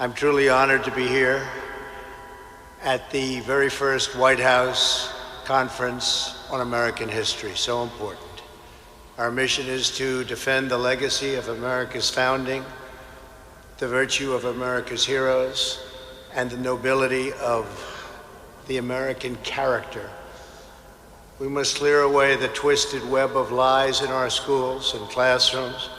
I'm truly honored to be here at the very first White House conference on American history, so important. Our mission is to defend the legacy of America's founding, the virtue of America's heroes, and the nobility of the American character. We must clear away the twisted web of lies in our schools and classrooms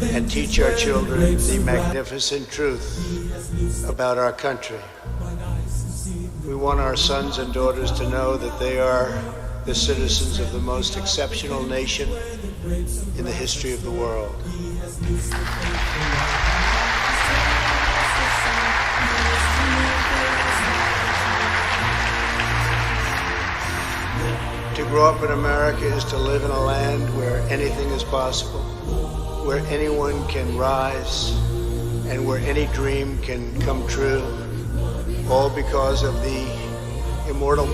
and teach our children the magnificent truth about our country. We want our sons and daughters to know that they are the citizens of the most exceptional nation in the history of the world. To grow up in America is to live in a land where anything is possible, where anyone can rise, and where any dream can come true, all because of the immortal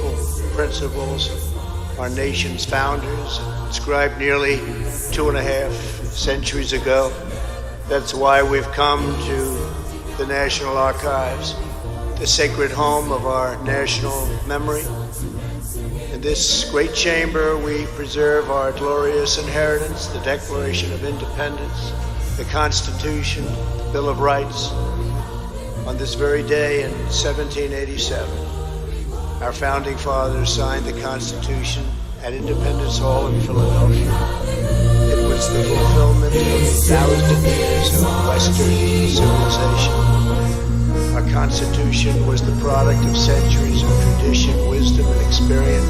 principles of our nation's founders, inscribed nearly 2.5 centuries ago. That's why we've come to the National Archives, the sacred home of our national memory. In this great chamber, we preserve our glorious inheritance, the Declaration of Independence, the Constitution, the Bill of Rights. On this very day in 1787, our founding fathers signed the Constitution at Independence Hall in Philadelphia. It was the fulfillment of 1,000 years of Western civilization. Our Constitution was the product of centuries of tradition, wisdom, and experience.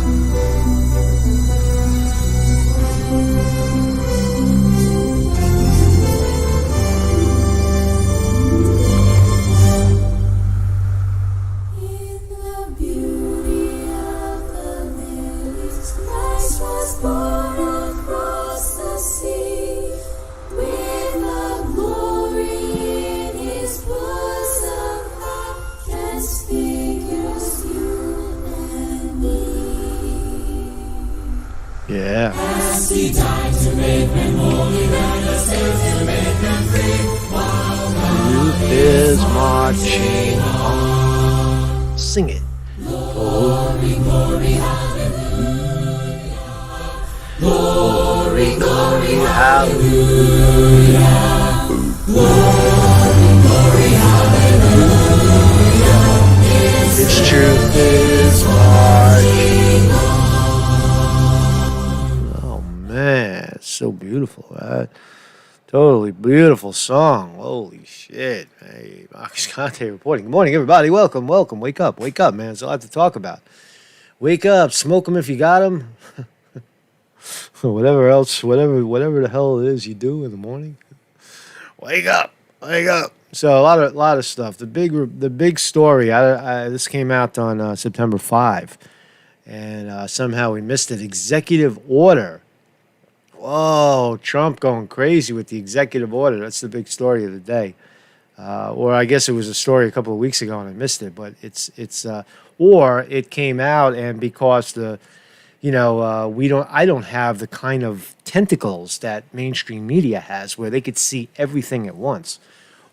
Yeah. As he died to make men holy, and the saints to make them free, while Youth is marching on. Sing it. glory, glory, hallelujah. Glory, glory, hallelujah. Glory, glory, hallelujah. Its truth is marching on. Oh man, it's so beautiful. Totally beautiful song. Holy shit. Hey, Marcus Conte reporting. Good morning, everybody. Welcome. Wake up, man. There's a lot to talk about. Wake up. Smoke them if you got them. Whatever else, whatever the hell it is you do in the morning. Wake up. So a lot of stuff. The big story. This came out on September 5, and somehow we missed it. Executive order. Whoa, Trump going crazy with the executive order. That's the big story of the day. Or I guess it was a story a couple of weeks ago and I missed it. But or it came out, and because I don't have the kind of tentacles that mainstream media has, where they could see everything at once.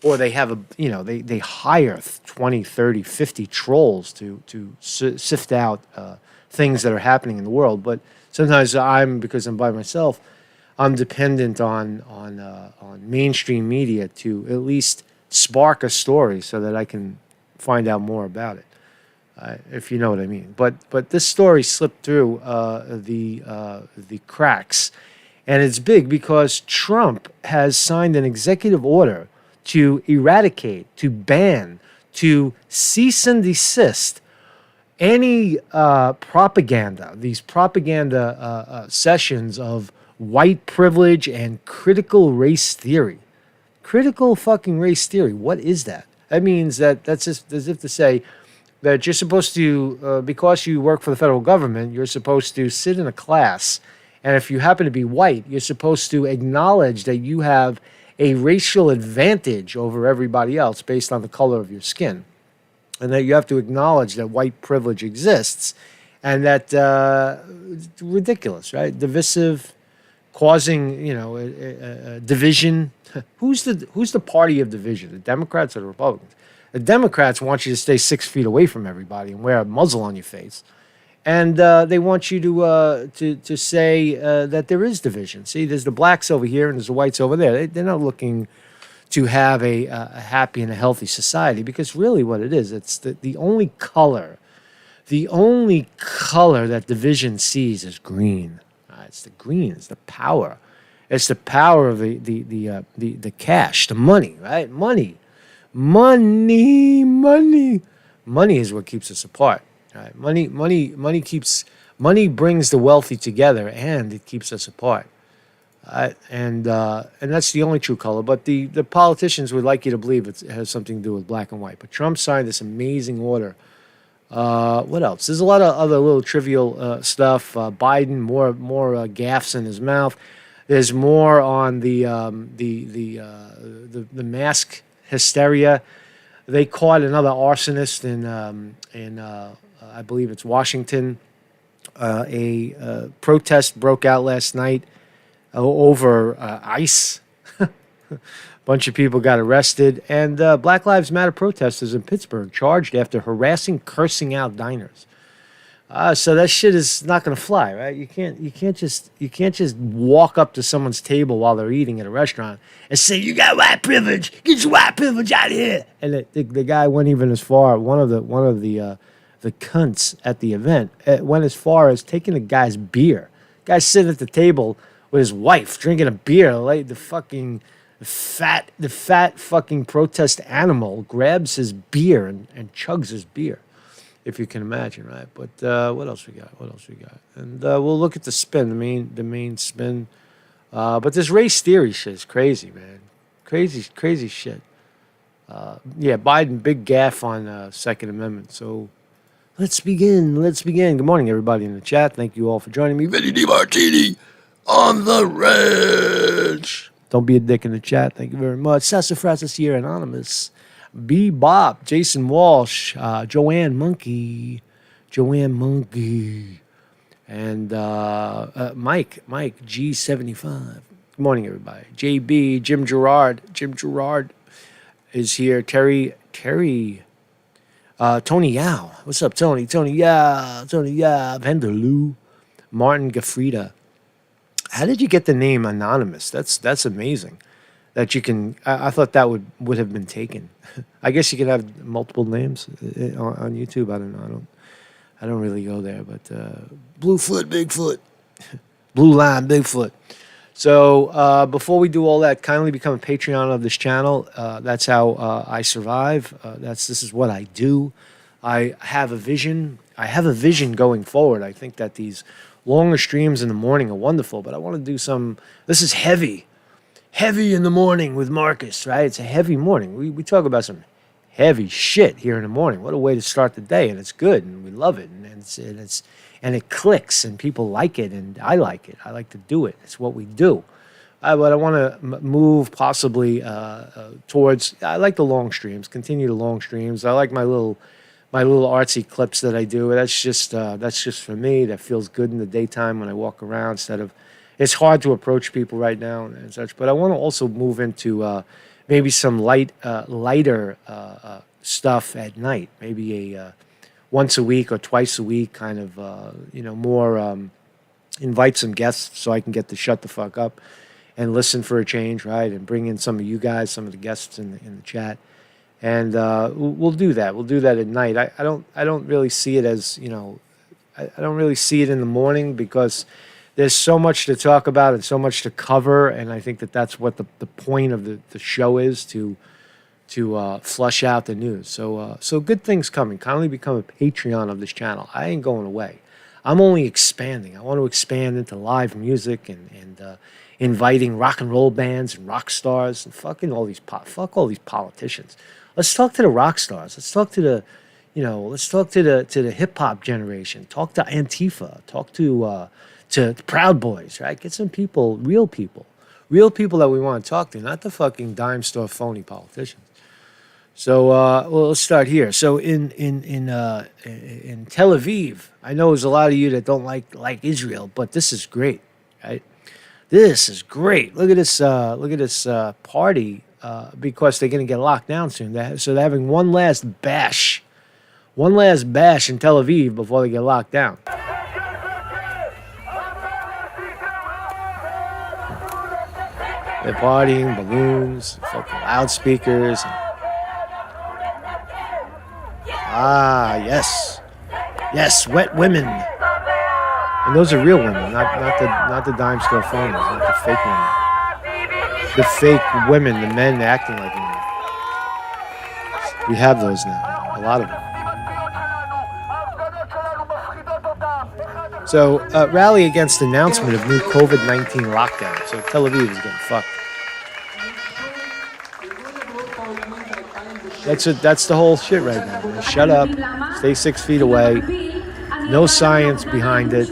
Or they have they hire 20, 30, 50 trolls to sift out things that are happening in the world. But sometimes because I'm by myself, I'm dependent on mainstream media to at least spark a story so that I can find out more about it, if you know what I mean. But this story slipped through the cracks, and it's big because Trump has signed an executive order to eradicate, to ban, to cease and desist any propaganda, these propaganda sessions of white privilege and critical race theory. Critical fucking race theory. What is that? That means that's just as if to say that you're supposed to, because you work for the federal government, you're supposed to sit in a class, and if you happen to be white, you're supposed to acknowledge that you have a racial advantage over everybody else based on the color of your skin. And that you have to acknowledge that white privilege exists, and that it's ridiculous, right? Divisive, causing, a division. Who's the party of division? The Democrats or the Republicans? The Democrats want you to stay 6 feet away from everybody and wear a muzzle on your face, and they want you to say that there is division. See, there's the blacks over here and there's the whites over there. They're not looking to have a happy and a healthy society, because really what it is, it's the only color. The only color that division sees is green. It's the green. It's the power. It's the power of the cash, the money, right? Money is what keeps us apart. Right? Money brings the wealthy together, and it keeps us apart. And that's the only true color. But the politicians would like you to believe it has something to do with black and white. But Trump signed this amazing order. What else? There's a lot of other little trivial stuff. Biden, more gaffes in his mouth. There's more on the mask hysteria. They caught another arsonist in I believe it's Washington. A protest broke out last night over ICE. Bunch of people got arrested, and Black Lives Matter protesters in Pittsburgh charged after harassing, cursing out diners. So that shit is not going to fly, right? You can't just walk up to someone's table while they're eating at a restaurant and say, "You got white privilege. Get your white privilege out of here." And the guy went even as far. One of the cunts at the event went as far as taking the guy's beer. Guy's sitting at the table with his wife drinking a beer. Like the fat fucking protest animal grabs his beer and chugs his beer, if you can imagine, right? But what else we got? And we'll look at the spin, the main spin. But this race theory shit is crazy, man. Crazy shit. Biden, big gaffe on Second Amendment. So let's begin. Good morning, everybody in the chat. Thank you all for joining me. Vinny DiMartini on the ranch. Don't be a dick in the chat. Thank you very much. Sassafras here, Anonymous. Bebop, Jason Walsh, Joanne Monkey, and Mike G75. Good morning, everybody. JB, Jim Gerard is here. Terry, Tony Yao. What's up, Tony? Tony Yao, Vanderloo, Martin Gafrida. How did you get the name Anonymous? That's amazing. That you can. I thought that would have been taken. I guess you could have multiple names on YouTube. I don't know. I don't really go there. But Bluefoot, Bigfoot, Blue Line, Bigfoot. So before we do all that, kindly become a Patreon of this channel. That's how I survive. This is what I do. I have a vision. Going forward. I think that these longer streams in the morning are wonderful, but I want to do some. This is heavy in the morning with Marcus, right? It's a heavy morning. We talk about some heavy shit here in the morning. What a way to start the day, and it's good, and we love it, and it clicks, and people like it, and I like it. I like to do it. It's what we do. But I want to move possibly towards. I like the long streams. Continue the long streams. I like my little artsy clips that I do. That's just for me. That feels good in the daytime when I walk around instead of. It's hard to approach people right now and such, but I want to also move into maybe some lighter stuff at night. Maybe a once a week or twice a week kind of, more invite some guests so I can get to shut the fuck up and listen for a change, right? And bring in some of you guys, some of the guests in the chat. And we'll do that. We'll do that at night. I don't really see it as, I don't really see it in the morning because there's so much to talk about and so much to cover, and I think that's what the point of the show is, to flush out the news. So good things coming. Kindly become a Patreon of this channel. I ain't going away. I'm only expanding. I want to expand into live music and inviting rock and roll bands and rock stars and fuck all these politicians. Let's talk to the rock stars. Let's talk to the the hip hop generation. Talk to Antifa. Talk to Proud Boys, right? Get some people, real people that we want to talk to, not the fucking dime store phony politicians. So, let's start here. So, in Tel Aviv, I know there's a lot of you that don't like Israel, but this is great, right? This is great. Look at this. Look at this party because they're going to get locked down soon. So they're having one last bash in Tel Aviv before they get locked down. They're partying, balloons, fucking loudspeakers. Yes, wet women. And those are real women, not the dime store phonies, not the fake women. The fake women, the men acting like women. We have those now, a lot of them. So, rally against announcement of new COVID-19 lockdown. So Tel Aviv is getting fucked. That's the whole shit right now. Shut up. Stay 6 feet away. No science behind it.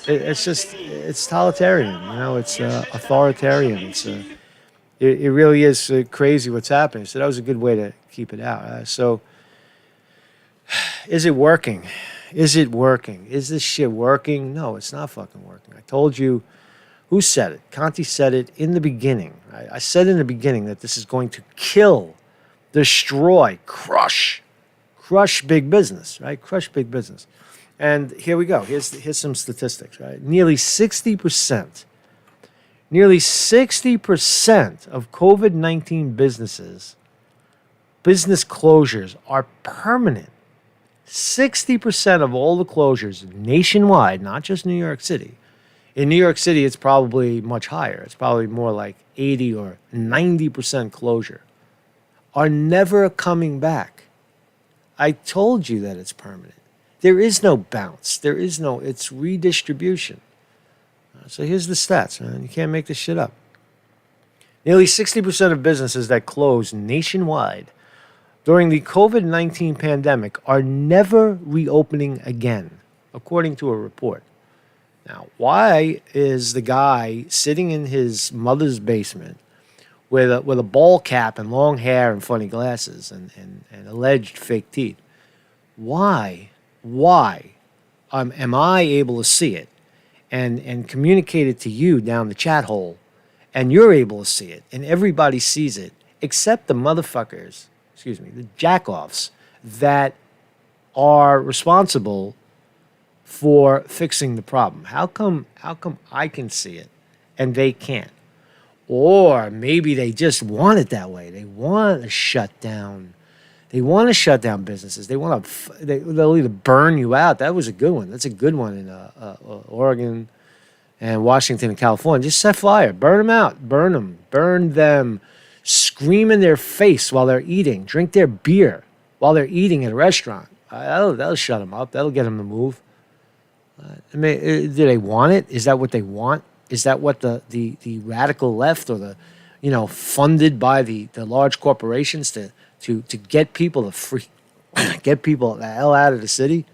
It's totalitarian. You know, it's authoritarian. It really is crazy what's happening. So that was a good way to keep it out. So, is it working? Is it working? Is this shit working? No, it's not fucking working. I told you. Who said it? Conte said it in the beginning. I said in the beginning that this is going to kill, destroy, crush big business, right? Crush big business. And here we go. Here's some statistics, right? Nearly 60% of COVID-19 business closures are permanent. 60% of all the closures nationwide, not just New York City. In New York City, it's probably much higher. It's probably more like 80 or 90% closure. Are never coming back. I told you that it's permanent. There is no bounce. It's redistribution. So here's the stats, man. You can't make this shit up. Nearly 60% of businesses that closed nationwide during the COVID-19 pandemic are never reopening again, according to a report. Now, why is the guy sitting in his mother's basement with a ball cap and long hair and funny glasses and alleged fake teeth? Why am I able to see it and communicate it to you down the chat hole, and you're able to see it and everybody sees it except the motherfuckers, the jack-offs that are responsible for fixing the problem? How come I can see it and they can't? Or maybe they just want it that way. They want to shut down. They want to shut down businesses. They'll either burn you out. That was a good one. That's a good one in Oregon and Washington and California. Just set fire. Burn them out. Burn them. Burn them. Scream in their face while they're eating. Drink their beer while they're eating at a restaurant. That'll shut them up. That'll get them to move. Do they want it? Is that what they want? Is that what the radical left or funded by the large corporations to get people to get people the hell out of the city,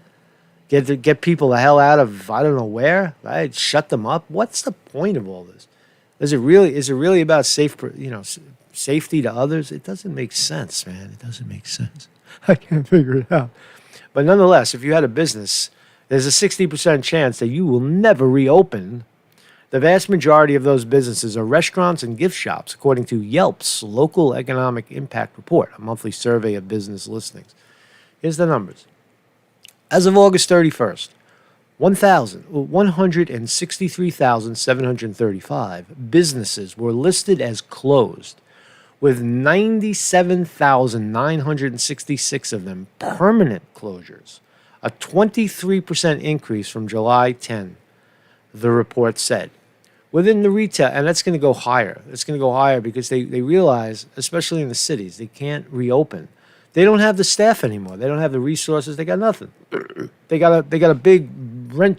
get people the hell out of I don't know where, right? Shut them up. What's the point of all this? Is it really about safety to others? It doesn't make sense, man. It doesn't make sense. I can't figure it out. But nonetheless, if you had a business, there's a 60% chance that you will never reopen. The vast majority of those businesses are restaurants and gift shops, according to Yelp's Local Economic Impact Report, a monthly survey of business listings. Here's the numbers. As of August 31st, 163,735 businesses were listed as closed, with 97,966 of them permanent closures, a 23% increase from July 10, the report said. Within the retail, and that's going to go higher. It's going to go higher because they realize, especially in the cities, they can't reopen. They don't have the staff anymore. They don't have the resources. They got nothing. They got a big rent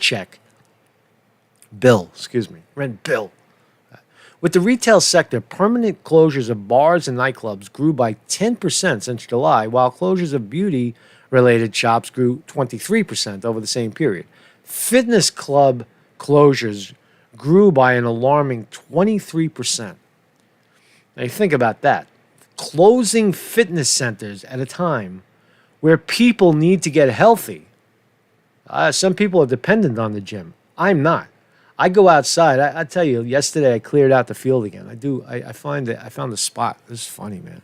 bill. With the retail sector, permanent closures of bars and nightclubs grew by 10% since July, while closures of beauty-related shops grew 23% over the same period. Fitness club closures grew by an alarming 23%. Now you think about that. Closing fitness centers at a time where people need to get healthy. Some people are dependent on the gym. I'm not. I go outside. I tell you, yesterday I cleared out the field again. I find that I found a spot. This is funny, man.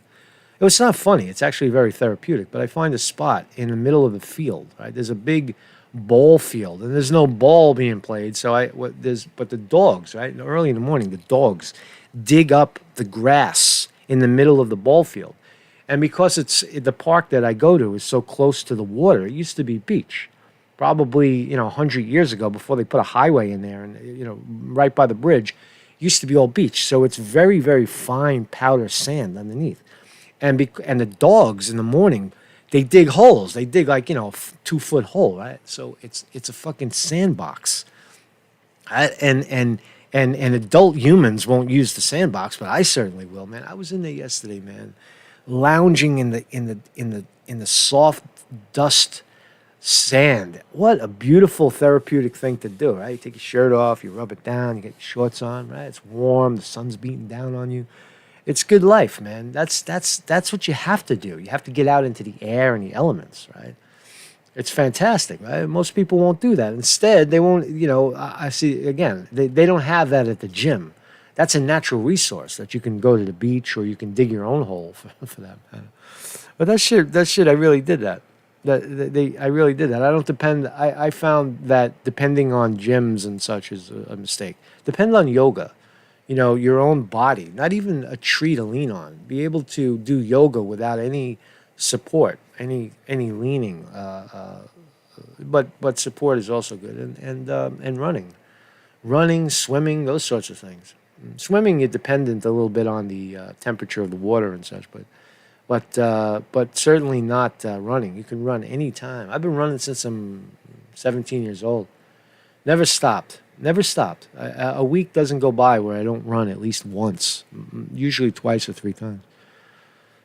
It's not funny. It's actually very therapeutic. But I find a spot in the middle of the field. Right, there's a big ball field, and there's no ball being played. So but the dogs, right, early in the morning, the dogs dig up the grass in the middle of the ball field, and because it's the park that I go to is so close to the water, it used to be beach. Probably 100 years ago, before they put a highway in there, and right by the bridge, used to be all beach. So it's very, very fine powder sand underneath. And the dogs in the morning, they dig holes. They dig like 2-foot hole, right? So it's a fucking sandbox. Right? And adult humans won't use the sandbox, but I certainly will, man. I was in there yesterday, man, lounging in the soft dust sand. What a beautiful therapeutic thing to do, right? You take your shirt off, you rub it down, you get your shorts on, right? It's warm, the sun's beating down on you. It's good life, man. That's what you have to do. You have to get out into the air and the elements, right? It's fantastic, right? Most people won't do that. Instead, they won't, I see, again, they don't have that at the gym. That's a natural resource that you can go to the beach or you can dig your own hole for that matter. But that shit, I really did that. I really did that. I don't depend, I found that depending on gyms and such is a mistake. Depend on yoga. Your own body, not even a tree to lean on. Be able to do yoga without any support, any leaning. But support is also good, and running, swimming, those sorts of things. Swimming, you're dependent a little bit on the temperature of the water and such, but certainly not running. You can run any time. I've been running since I'm 17 years old. Never stopped. Never stopped. A week doesn't go by where I don't run at least once, usually twice or 3 times.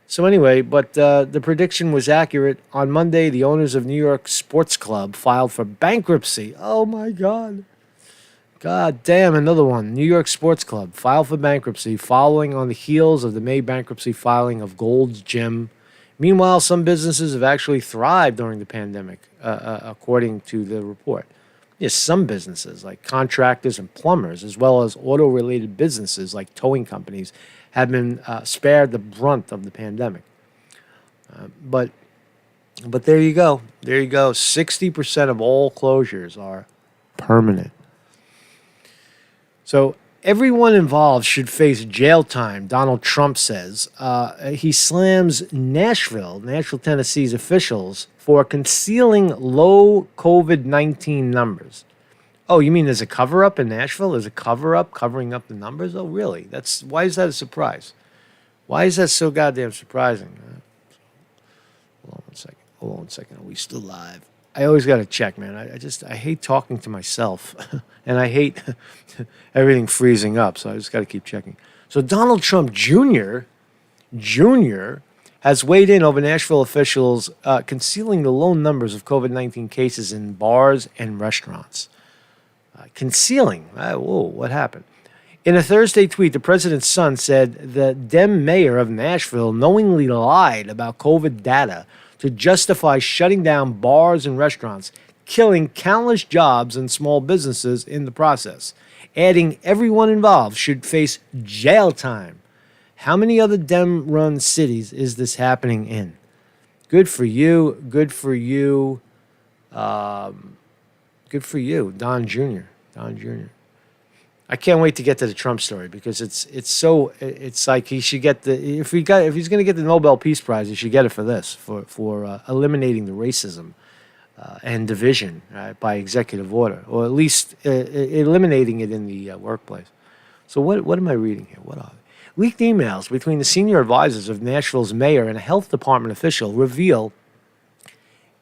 So anyway, but the prediction was accurate. On Monday, the owners of New York Sports Club filed for bankruptcy. Oh, my God. God damn, another one. New York Sports Club filed for bankruptcy following on the heels of the May bankruptcy filing of Gold's Gym. Meanwhile, some businesses have actually thrived during the pandemic, according to the report. Yes, some businesses like contractors and plumbers, as well as auto-related businesses like towing companies, have been spared the brunt of the pandemic. But there you go. There you go. 60% of all closures are permanent. So everyone involved should face jail time, Donald Trump says. He slams Nashville, Tennessee's officials for concealing low COVID-19 numbers. Oh, you mean there's a cover-up in Nashville? There's a cover-up covering up the numbers? Oh, really? Why is that a surprise? Why is that so goddamn surprising? Hold on one second. Are we still live? I always got to check, man. I hate talking to myself, and I hate everything freezing up, so I just got to keep checking. So Donald Trump Jr. has weighed in over Nashville officials concealing the low numbers of COVID-19 cases in bars and restaurants. Concealing? Whoa, what happened? In a Thursday tweet, the president's son said the Dem mayor of Nashville knowingly lied about COVID data to justify shutting down bars and restaurants, killing countless jobs and small businesses in the process, adding everyone involved should face jail time. How many other Dem-run cities is this happening in? Good for you. Good for you. Good for you, Don Jr. I can't wait to get to the Trump story because it's like he should get if he's going to get the Nobel Peace Prize, he should get it for this, for eliminating the racism and division by executive order, or at least eliminating it in the workplace. So what am I reading here? What are they? Leaked emails between the senior advisors of Nashville's mayor and a health department official reveal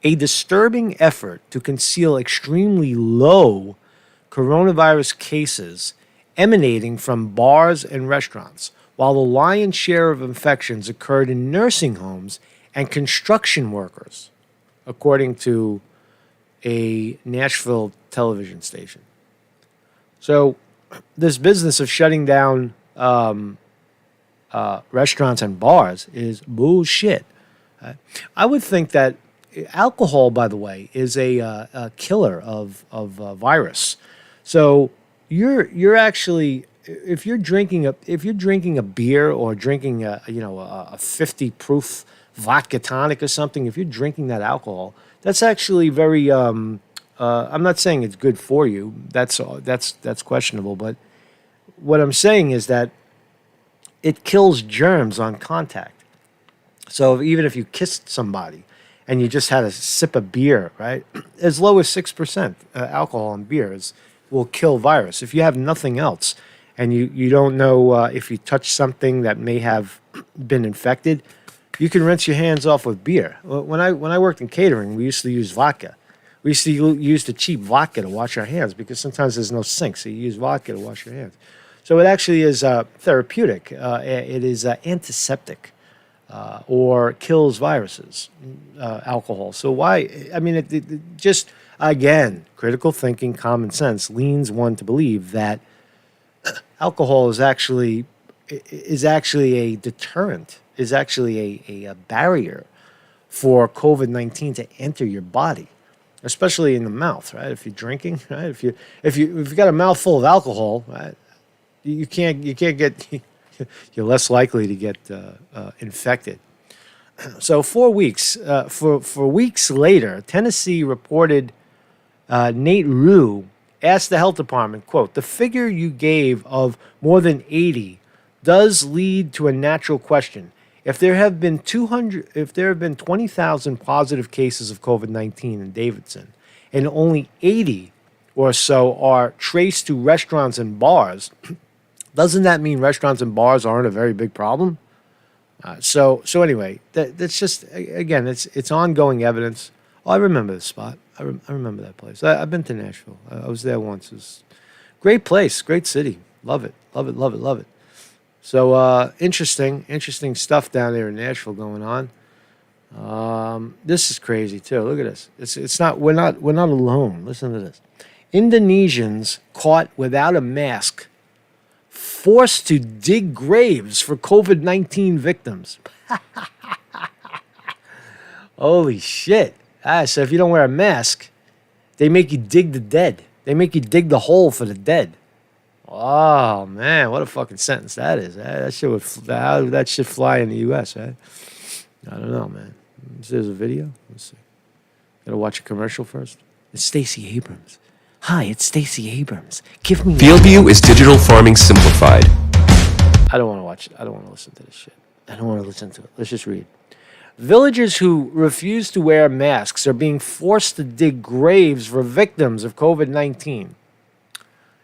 a disturbing effort to conceal extremely low coronavirus cases emanating from bars and restaurants, while the lion's share of infections occurred in nursing homes and construction workers, according to a Nashville television station. So this business of shutting down restaurants and bars is bullshit. I would think that alcohol, by the way, is a killer of virus. So you're actually, if you're drinking a beer or drinking a 50 proof vodka tonic or something, if you're drinking that alcohol, that's actually very I'm not saying it's good for you. That's questionable, but what I'm saying is that it kills germs on contact. So even if you kissed somebody and you just had a sip of beer, right, as low as 6% alcohol in will kill virus. If you have nothing else and you don't know if you touch something that may have been infected, you can rinse your hands off with beer. When I worked in catering, we used to use vodka. We used to use the cheap vodka to wash our hands because sometimes there's no sink, so you use vodka to wash your hands. So it actually is therapeutic. It is antiseptic or kills viruses, alcohol. So why? I mean, it just, again, critical thinking, common sense leans one to believe that alcohol is actually a deterrent, is actually a barrier for COVID-19 to enter your body, especially in the mouth, right? If you're drinking, right? If you've got a mouthful of alcohol, right? You can't get, you're less likely to get infected. So 4 weeks, for weeks later, Tennessee reported Nate Rue asked the health department, quote, "The figure you gave of more than 80 does lead to a natural question. If there have been 20,000 positive cases of COVID-19 in Davidson, and only 80 or so are traced to restaurants and bars, doesn't that mean restaurants and bars aren't a very big problem?" So anyway, that's just, again, it's ongoing evidence. Oh, I remember this spot. I remember that place. I've been to Nashville. I was there once. It's great place, great city. Love it, love it, love it, love it. So interesting stuff down there in Nashville going on. This is crazy too. Look at this. It's not. We're not alone. Listen to this. Indonesians caught without a mask, forced to dig graves for COVID-19 victims. Holy shit. So if you don't wear a mask, they make you dig the dead. They make you dig the hole for the dead. Oh, man, what a fucking sentence that is. That shit fly in the U.S., right? I don't know, man. There's a video. Let's see. Gotta watch a commercial first. It's Stacey Abrams. Hi, it's Stacey Abrams. Give me... FieldView is digital farming simplified. I don't want to watch it. I don't want to listen to this shit. I don't want to listen to it. Let's just read. Villagers who refuse to wear masks are being forced to dig graves for victims of COVID-19.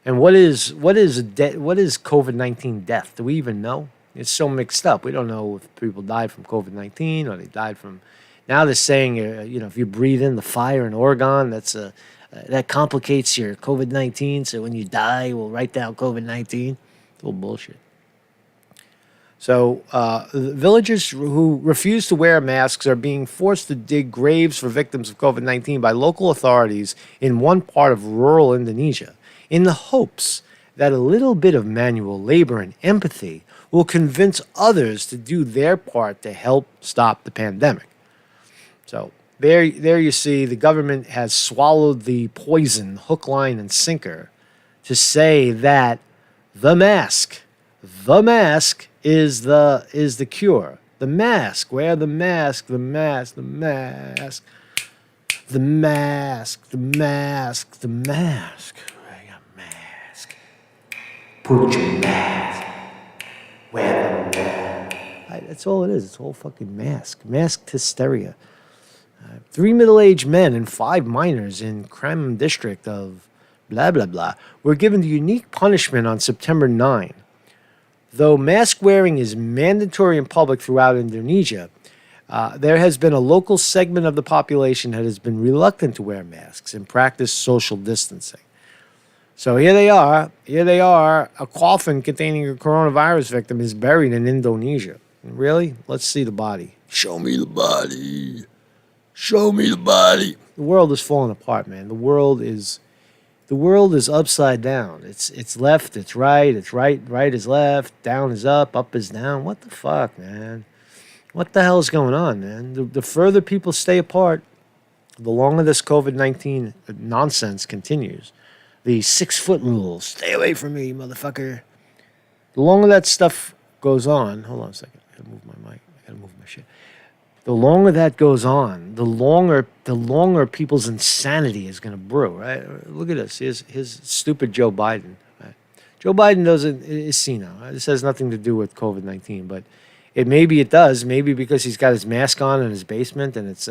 And what is COVID-19 death? Do we even know? It's so mixed up. We don't know if people died from COVID-19 or they died from... Now they're saying, if you breathe in the fire in Oregon, that complicates your COVID-19. So when you die, we'll write down COVID-19. It's all bullshit. So villagers who refuse to wear masks are being forced to dig graves for victims of COVID-19 by local authorities in one part of rural Indonesia, in the hopes that a little bit of manual labor and empathy will convince others to do their part to help stop the pandemic. So there you see the government has swallowed the poison hook, line, and sinker to say that the mask is the cure. The mask, wear the mask, the mask, the mask, the mask, the mask, the mask. Wear your mask. Put your mask. Wear the mask. That's all it is. It's all fucking mask. Masked hysteria. 3 middle-aged men and 5 minors in Krem district of blah, blah, blah were given the unique punishment on September 9. Though mask wearing is mandatory in public throughout Indonesia, there has been a local segment of the population that has been reluctant to wear masks and practice social distancing. So here they are. A coffin containing a coronavirus victim is buried in Indonesia. Really? Let's see the body. Show me the body. Show me the body. The world is falling apart, man. The world is upside down. It's left, it's right is left, down is up is down. What the fuck, man? What the hell is going on, man? The further people stay apart, the longer this COVID-19 nonsense continues. the 6-foot rule. Stay away from me, motherfucker. The longer that stuff goes on, hold on a second. I gotta move my mic. I gotta move my shit. The longer that goes on, the longer people's insanity is going to brew, right? Look at this. Here's stupid Joe Biden. Right? Joe Biden is senile. Right? This has nothing to do with COVID-19, but it does. Maybe because he's got his mask on in his basement, and it's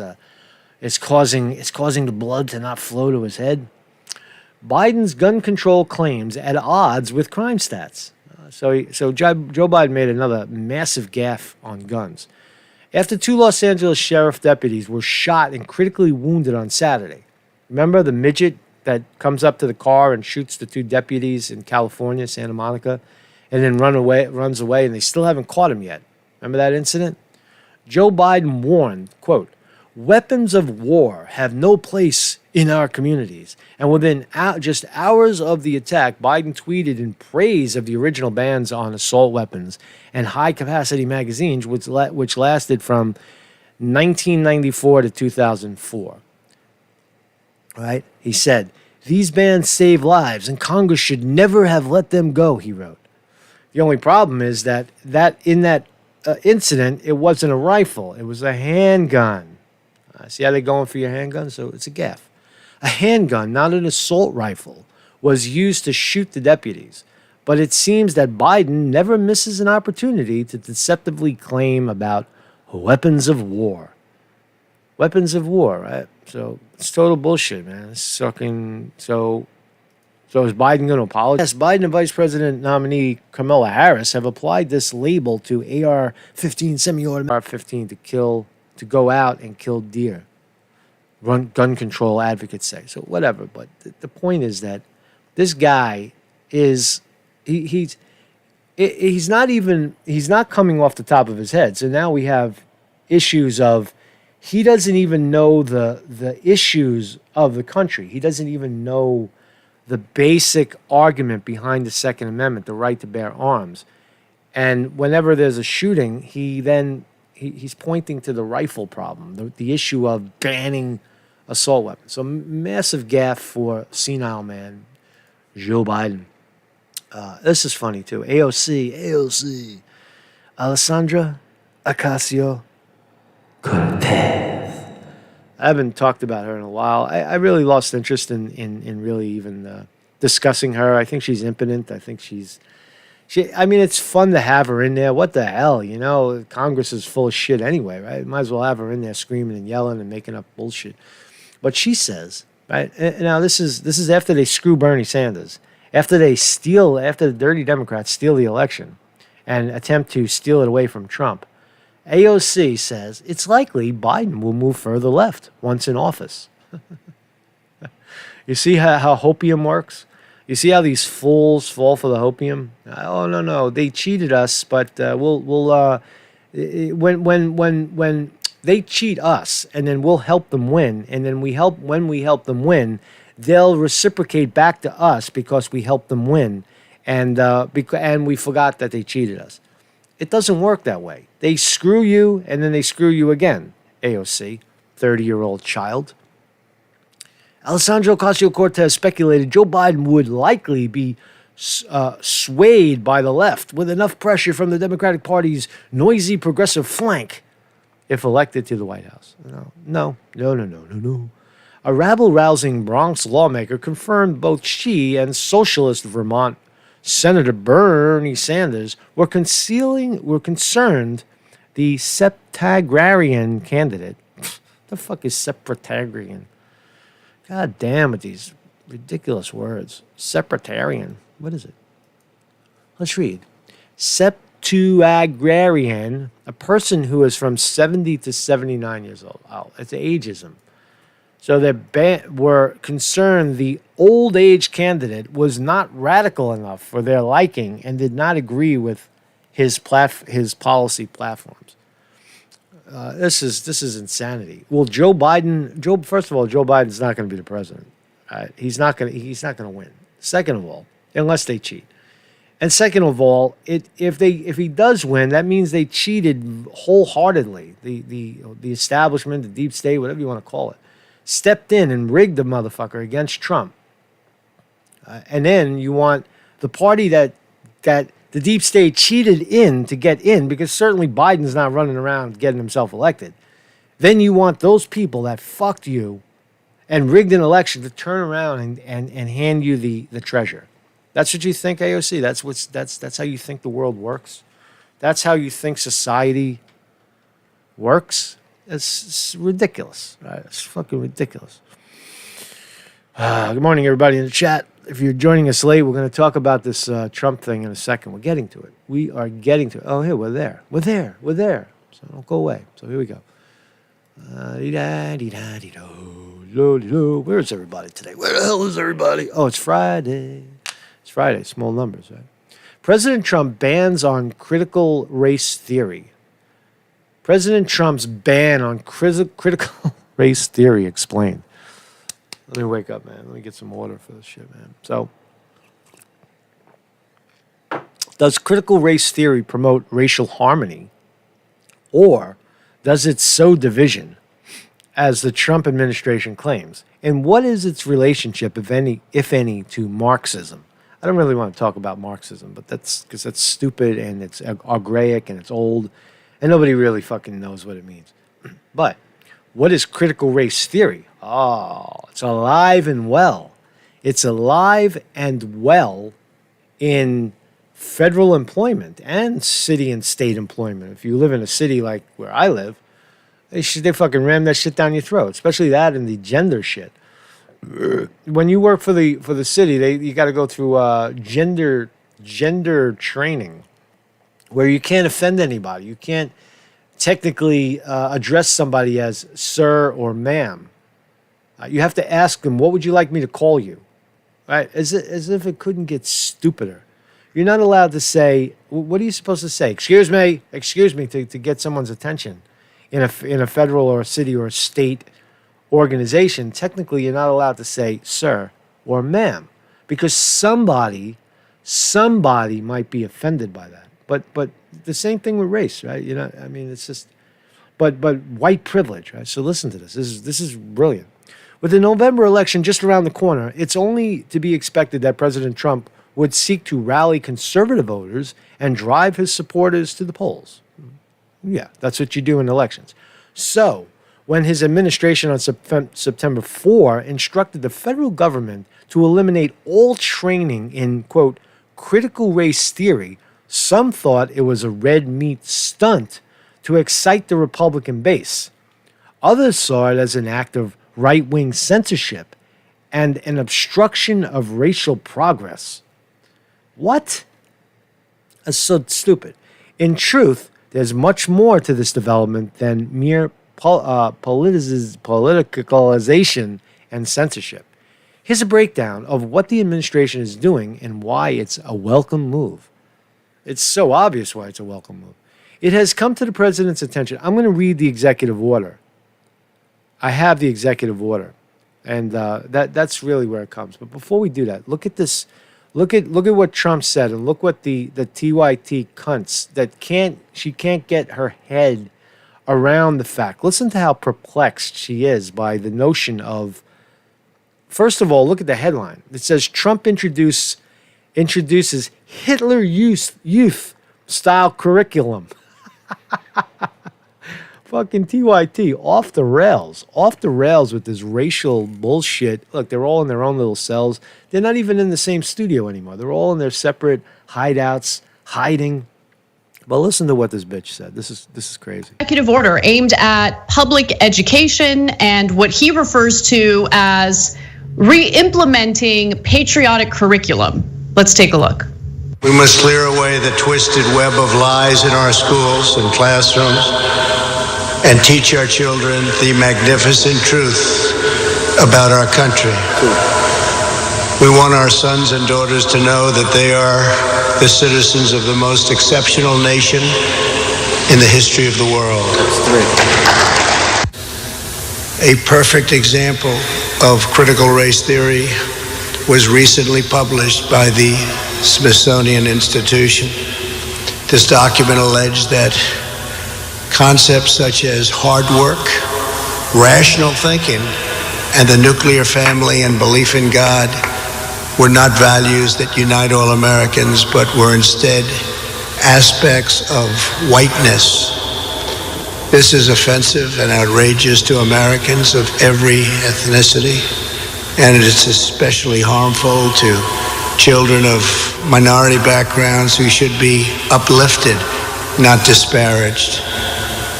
causing the blood to not flow to his head. Biden's gun control claims at odds with crime stats. So Joe Biden made another massive gaffe on guns. After 2 Los Angeles sheriff deputies were shot and critically wounded on Saturday. Remember the midget that comes up to the car and shoots the 2 deputies in California, Santa Monica, and then runs away, and they still haven't caught him yet. Remember that incident? Joe Biden warned, quote, "Weapons of war have no place in our communities." And within just hours of the attack, Biden tweeted in praise of the original bans on assault weapons and high-capacity magazines, which lasted from 1994 to 2004. Right? He said, "These bans save lives, and Congress should never have let them go," he wrote. The only problem is that in that incident, it wasn't a rifle. It was a handgun. See how they're going for your handgun? So it's a gaffe. A handgun, not an assault rifle, was used to shoot the deputies. But it seems that Biden never misses an opportunity to deceptively claim about weapons of war. Weapons of war, right? So it's total bullshit, man. It's fucking so is Biden going to apologize? Yes, Biden and Vice President nominee Kamala Harris have applied this label to AR-15 semi-automatic AR-15 to go out and kill deer. Gun control advocates say. So whatever, but the point is that this guy is he's not coming off the top of his head. So now we have issues of he doesn't even know the issues of the country. He doesn't even know the basic argument behind the Second Amendment, the right to bear arms. And whenever there's a shooting, he's pointing to the rifle problem, the issue of banning assault weapons. So massive gaffe for senile man, Joe Biden. This is funny too. AOC, Alessandra Ocasio-Cortez. I haven't talked about her in a while. I really lost interest in really even discussing her. I think she's impotent. I think I mean, it's fun to have her in there. What the hell, you know? Congress is full of shit anyway, right? Might as well have her in there screaming and yelling and making up bullshit. But she says, right? And now this is after they screw Bernie Sanders, after the dirty Democrats steal the election and attempt to steal it away from Trump. AOC says it's likely Biden will move further left once in office. You see how hopium works? You see how these fools fall for the hopium? Oh no, they cheated us, but when they cheat us, and then we'll help them win, and then when we help them win, they'll reciprocate back to us because we helped them win, and we forgot that they cheated us. It doesn't work that way. They screw you, and then they screw you again. AOC, 30-year-old child. Alessandra Ocasio-Cortez speculated Joe Biden would likely be swayed by the left with enough pressure from the Democratic Party's noisy progressive flank if elected to the White House. No. A rabble-rousing Bronx lawmaker confirmed both she and socialist Vermont Senator Bernie Sanders were concerned the septagrarian candidate. The fuck is septagrarian? God damn with these ridiculous words. Septaritarian. What is it? Let's read. Septuagrarian, a person who is from 70 to 79 years old. Oh, it's ageism. So they were concerned the old age candidate was not radical enough for their liking and did not agree with his policy platforms. This is insanity. Well, first of all, Joe Biden's not going to be the president. He's not going to win. Second of all, unless they cheat. And second of all, if he does win, that means they cheated wholeheartedly. The establishment, the deep state, whatever you want to call it, stepped in and rigged the motherfucker against Trump. And then you want the party that the deep state cheated in to get in, because certainly Biden's not running around getting himself elected. Then you want those people that fucked you and rigged an election to turn around and hand you the treasure. That's what you think, AOC? That's how you think the world works? That's how you think society works? It's ridiculous. Right? It's fucking ridiculous. Good morning, everybody in the chat. If you're joining us late, we're going to talk about this Trump thing in a second. We're getting to it. We are getting to it. Oh, here, we're there. We're there. We're there. So don't go away. So here we go. Where is everybody today? Where the hell is everybody? Oh, it's Friday. It's Friday. Small numbers, right? President Trump bans on critical race theory. President Trump's ban on critical race theory explained. Let me wake up, man. Let me get some water for this shit, man. So, does critical race theory promote racial harmony, or does it sow division, as the Trump administration claims? And what is its relationship, if any, to Marxism? I don't really want to talk about Marxism, but that's because that's stupid and it's archaic and it's old, and nobody really fucking knows what it means. But what is critical race theory? Oh, it's alive and well. It's alive and well in federal employment and city and state employment. If you live in a city like where I live, they fucking ram that shit down your throat, especially that and the gender shit. When you work for the city, you got to go through gender training, where you can't offend anybody. You can't technically address somebody as sir or ma'am. You have to ask them, what would you like me to call you? Right? As if it couldn't get stupider. You're not allowed to say, what are you supposed to say? Excuse me, to get someone's attention in a federal or a city or a state organization. Technically, you're not allowed to say sir or ma'am, because somebody might be offended by that. But the same thing with race, right? You know, I mean, it's just, but white privilege, right? So listen to this. This is brilliant. With the November election just around the corner, it's only to be expected that President Trump would seek to rally conservative voters and drive his supporters to the polls. Yeah, that's what you do in elections. So, when his administration on September 4 instructed the federal government to eliminate all training in, quote, critical race theory, some thought it was a red meat stunt to excite the Republican base. Others saw it as an act of right-wing censorship and an obstruction of racial progress. What? That's so stupid. In truth, there's much more to this development than mere politicalization and censorship. Here's a breakdown of what the administration is doing and why it's a welcome move. It's so obvious why it's a welcome move. It has come to the president's attention. I'm going to read the executive order. I have the executive order, and that's really where it comes. But before we do that, look at this. Look at what Trump said, and look what the TYT cunts that she can't get her head around the fact. Listen to how perplexed she is by the notion of. First of all, look at the headline. It says Trump introduces Hitler youth style curriculum. Fucking TYT, off the rails with this racial bullshit. Look, they're all in their own little cells. They're not even in the same studio anymore. They're all in their separate hideouts, hiding. But listen to what this bitch said. This is crazy. Executive order aimed at public education and what he refers to as re-implementing patriotic curriculum. Let's take a look. We must clear away the twisted web of lies in our schools and classrooms and teach our children the magnificent truth about our country. We want our sons and daughters to know that they are the citizens of the most exceptional nation in the history of the world. A perfect example of critical race theory was recently published by the Smithsonian Institution. This document alleged that concepts such as hard work, rational thinking, and the nuclear family and belief in God were not values that unite all Americans, but were instead aspects of whiteness. This is offensive and outrageous to Americans of every ethnicity, and it's especially harmful to children of minority backgrounds who should be uplifted, not disparaged.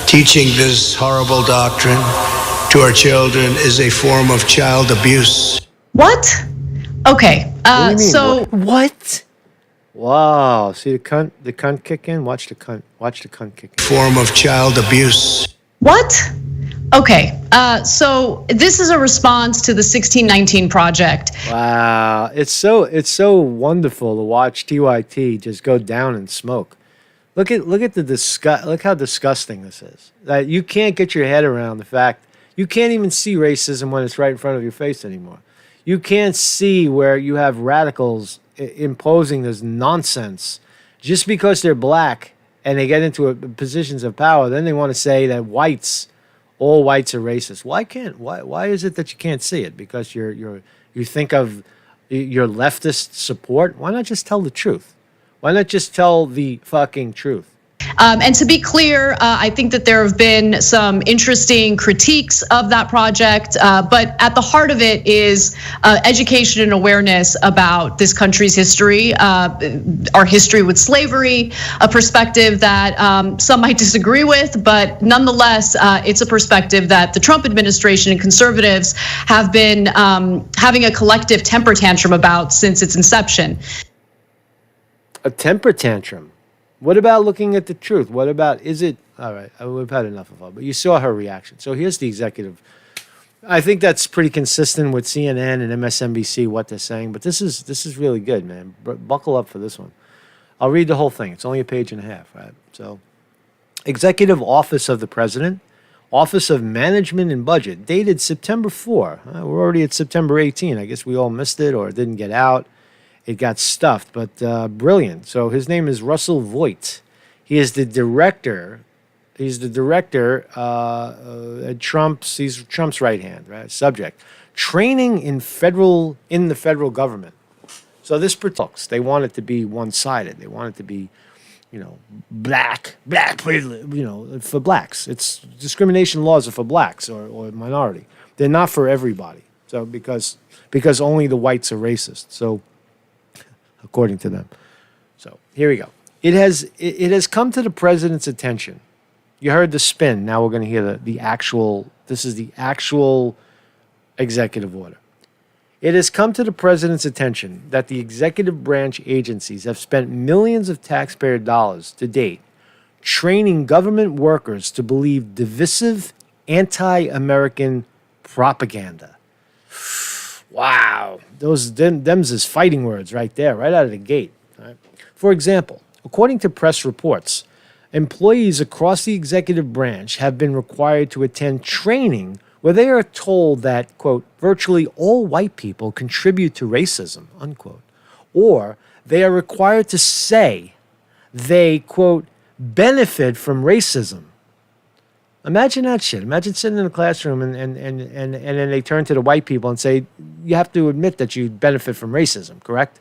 Teaching this horrible doctrine to our children is a form of child abuse. What? Okay. What do you mean? So What? Wow. See the cunt kick in? Watch the cunt kick in. Form of child abuse. what? Okay. So this is a response to the 1619 Project. Wow. It's so wonderful to watch TYT just go down in smoke. Look at the disgust. Look how disgusting this is. That you can't get your head around the fact you can't even see racism when it's right in front of your face anymore. You can't see where you have radicals imposing this nonsense just because they're black and they get into positions of power. Then they want to say that all whites are racist. Why is it that you can't see it? Because you think of your leftist support. Why not just tell the truth? Why not just tell the fucking truth? And to be clear, I think that there have been some interesting critiques of that project, but at the heart of it is education and awareness about this country's history, our history with slavery, a perspective that some might disagree with, but nonetheless, it's a perspective that the Trump administration and conservatives have been having a collective temper tantrum about since its inception. A temper tantrum. What about looking at the truth? What about, is it, all right, we've had enough of her, but you saw her reaction. So here's the executive. I think that's pretty consistent with CNN and MSNBC, what they're saying, but this is really good, man. Buckle up for this one. I'll read the whole thing. It's only a page and a half, right? So, Executive Office of the President, Office of Management and Budget, dated September 4. We're already at September 18. I guess we all missed it or it didn't get out. It got stuffed, but brilliant. So his name is Russell Voigt. He is the director. He's the director at Trump's. He's Trump's right hand, right? Subject: training in the federal government. So this protects. They want it to be one-sided. They want it to be, black, for blacks. It's discrimination laws are for blacks or minority. They're not for everybody. So because only the whites are racist. So, according to them. So here we go. It has come to the president's attention. You heard the spin. Now we're going to hear the actual. This is the actual executive order. It has come to the president's attention that the executive branch agencies have spent millions of taxpayer dollars to date training government workers to believe divisive anti-American propaganda. Wow, them's is fighting words right there, right out of the gate. Right? For example, according to press reports, employees across the executive branch have been required to attend training where they are told that, quote, virtually all white people contribute to racism, unquote, or they are required to say they, quote, benefit from racism. Imagine that shit. Imagine sitting in a classroom and then they turn to the white people and say, you have to admit that you benefit from racism, correct?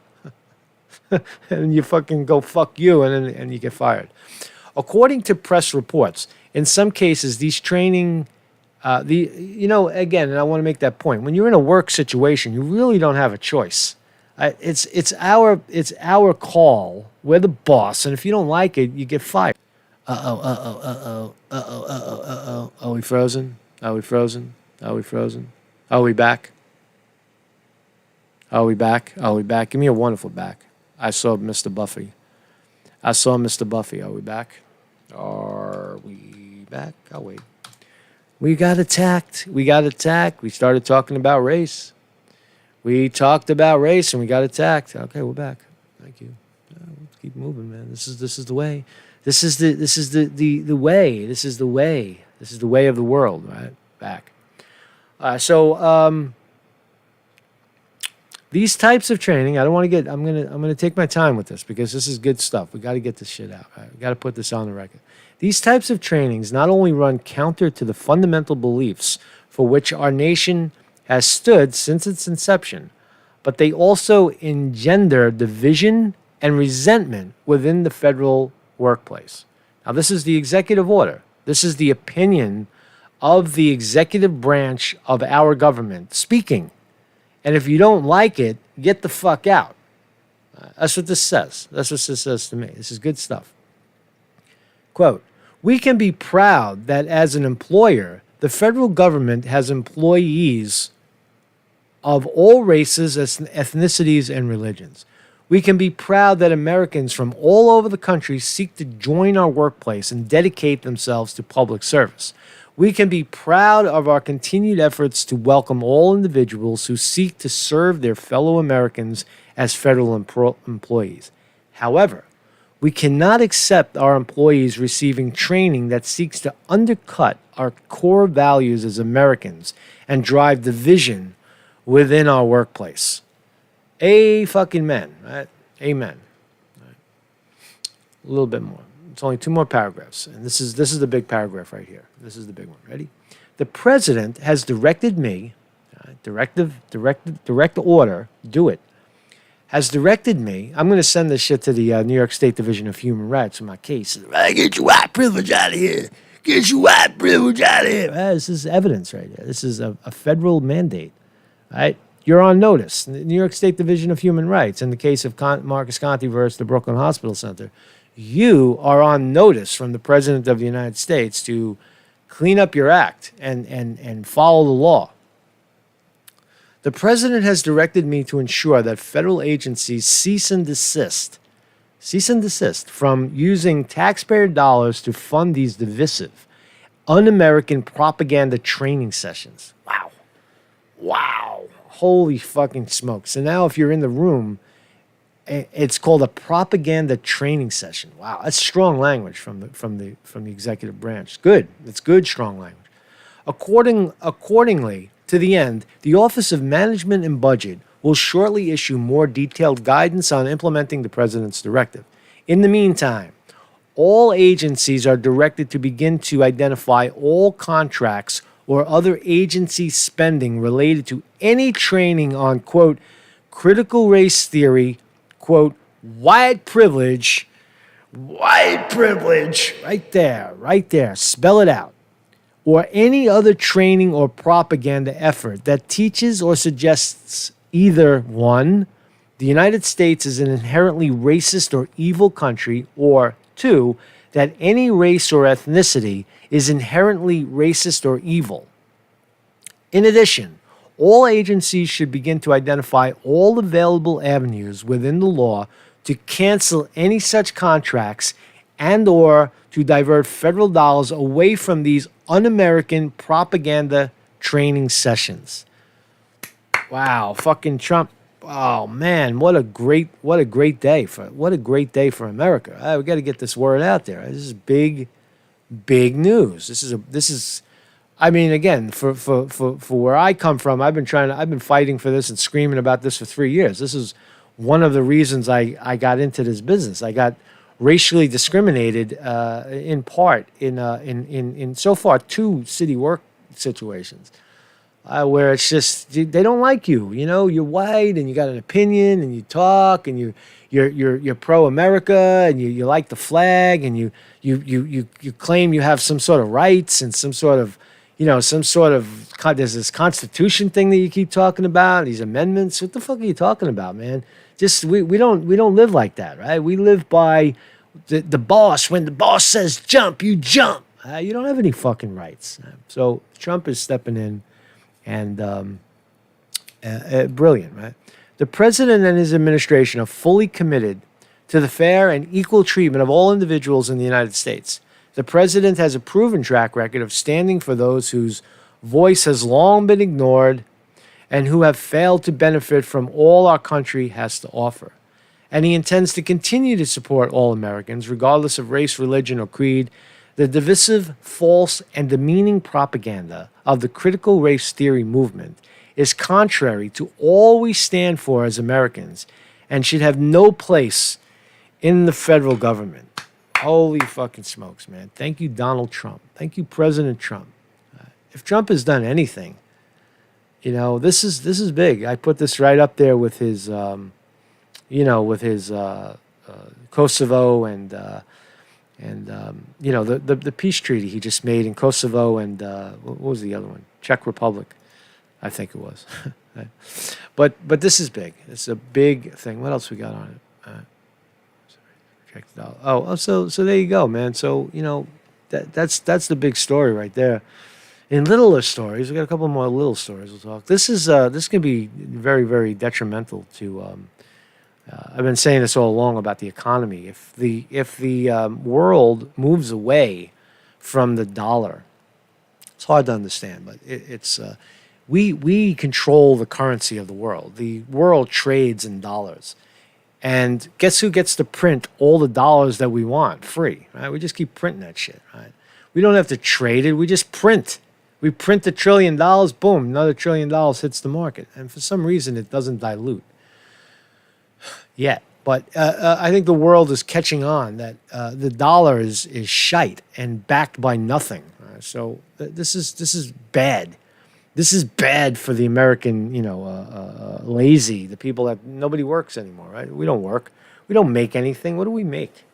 And you fucking go, fuck you, and you get fired. According to press reports, in some cases, these training, again, and I want to make that point, when you're in a work situation, you really don't have a choice. It's our call. We're the boss, and if you don't like it, you get fired. Uh-oh. Are we frozen? Are we frozen? Are we frozen? Are we back? Are we back? Are we back? Give me a wonderful back. I saw Mr. Buffy. Are we back? Are we back? I'll wait. We got attacked. We started talking about race. We talked about race and we got attacked. Okay, we're back. Thank you. Let's keep moving, man. This is the way. This is the way. This is the way. This is the way of the world, right? Back. These types of training, I'm gonna take my time with this because this is good stuff. We got to get this shit out. Right? We got to put this on the record. These types of trainings not only run counter to the fundamental beliefs for which our nation has stood since its inception, but they also engender division and resentment within the federal workplace. Now, this is the executive order. This is the opinion of the executive branch of our government speaking. And if you don't like it, get the fuck out. That's what this says. That's what this says to me. This is good stuff. Quote, we can be proud that as an employer, the federal government has employees of all races, ethnicities, and religions. We can be proud that Americans from all over the country seek to join our workplace and dedicate themselves to public service. We can be proud of our continued efforts to welcome all individuals who seek to serve their fellow Americans as federal employees. However, we cannot accept our employees receiving training that seeks to undercut our core values as Americans and drive division within our workplace. Fucking-men, right? Amen. Right. A little bit more. It's only 2 more paragraphs, and this is the big paragraph right here. This is the big one. Ready? The president has directed me, direct order, do it. Has directed me. I'm going to send this shit to the New York State Division of Human Rights in my case. Right, get your white privilege out of here. Get your white privilege out of here. This is evidence right here. This is a federal mandate. Right? You're on notice. The New York State Division of Human Rights, in the case of Marcus Conte versus the Brooklyn Hospital Center, you are on notice from the President of the United States to clean up your act and follow the law. The President has directed me to ensure that federal agencies cease and desist from using taxpayer dollars to fund these divisive, un-American propaganda training sessions. Wow. Holy fucking smoke. So now if you're in the room, it's called a propaganda training session. Wow, that's strong language from the executive branch. Good. It's good, strong language. Accordingly, to the end, the Office of Management and Budget will shortly issue more detailed guidance on implementing the President's directive. In the meantime, all agencies are directed to begin to identify all contracts or other agency spending related to any training on, quote, critical race theory, quote, white privilege, right there, spell it out, or any other training or propaganda effort that teaches or suggests either, 1, the United States is an inherently racist or evil country, or 2, that any race or ethnicity is inherently racist or evil. In addition, all agencies should begin to identify all available avenues within the law to cancel any such contracts and or to divert federal dollars away from these un-American propaganda training sessions. Wow, fucking Trump. Oh man, what a great day for America. We got to get this word out there. This is big news. This is I mean, again, for where I come from, I've been fighting for this and screaming about this for 3 years. This is one of the reasons I got into this business. I got racially discriminated in part in so far 2 city work situations where it's just they don't like you. You know, you're white and you got an opinion and you talk and you're pro-America and you like the flag and you claim you have some sort of rights and some sort of there's this Constitution thing that you keep talking about, these amendments. What the fuck are you talking about, man? Just we don't live like that, right? We live by the boss. When the boss says jump, you jump. You don't have any fucking rights. So Trump is stepping in, and brilliant, right? The president and his administration are fully committed to the fair and equal treatment of all individuals in the United States. The president has a proven track record of standing for those whose voice has long been ignored and who have failed to benefit from all our country has to offer. And he intends to continue to support all Americans, regardless of race, religion, or creed. The divisive, false, and demeaning propaganda of the critical race theory movement is contrary to all we stand for as Americans and should have no place in the federal government. Holy fucking smokes, man. Thank you, Donald Trump. Thank you, President Trump. If Trump has done anything, This is big. I put this right up there with his, with his Kosovo and the peace treaty he just made in Kosovo and what was the other one? Czech Republic, I think it was. But this is big. It's a big thing. What else we got on it? Projected out. So there you go, man. So that's the big story right there. In littler stories, we got a couple more little stories we'll talk. This can be very, very detrimental to. I've been saying this all along about the economy. If the world moves away from the dollar, it's hard to understand, but it's we control the currency of the world. The world trades in dollars, and guess who gets to print all the dollars that we want free? Right? We just keep printing that shit. Right? We don't have to trade it. We just print. We print $1 trillion. Boom, another $1 trillion hits the market, and for some reason it doesn't dilute yet. But I think the world is catching on that the dollar is shite and backed by nothing. So this is bad. This is bad for the American, lazy, the people that nobody works anymore, right? We don't work. We don't make anything. What do we make?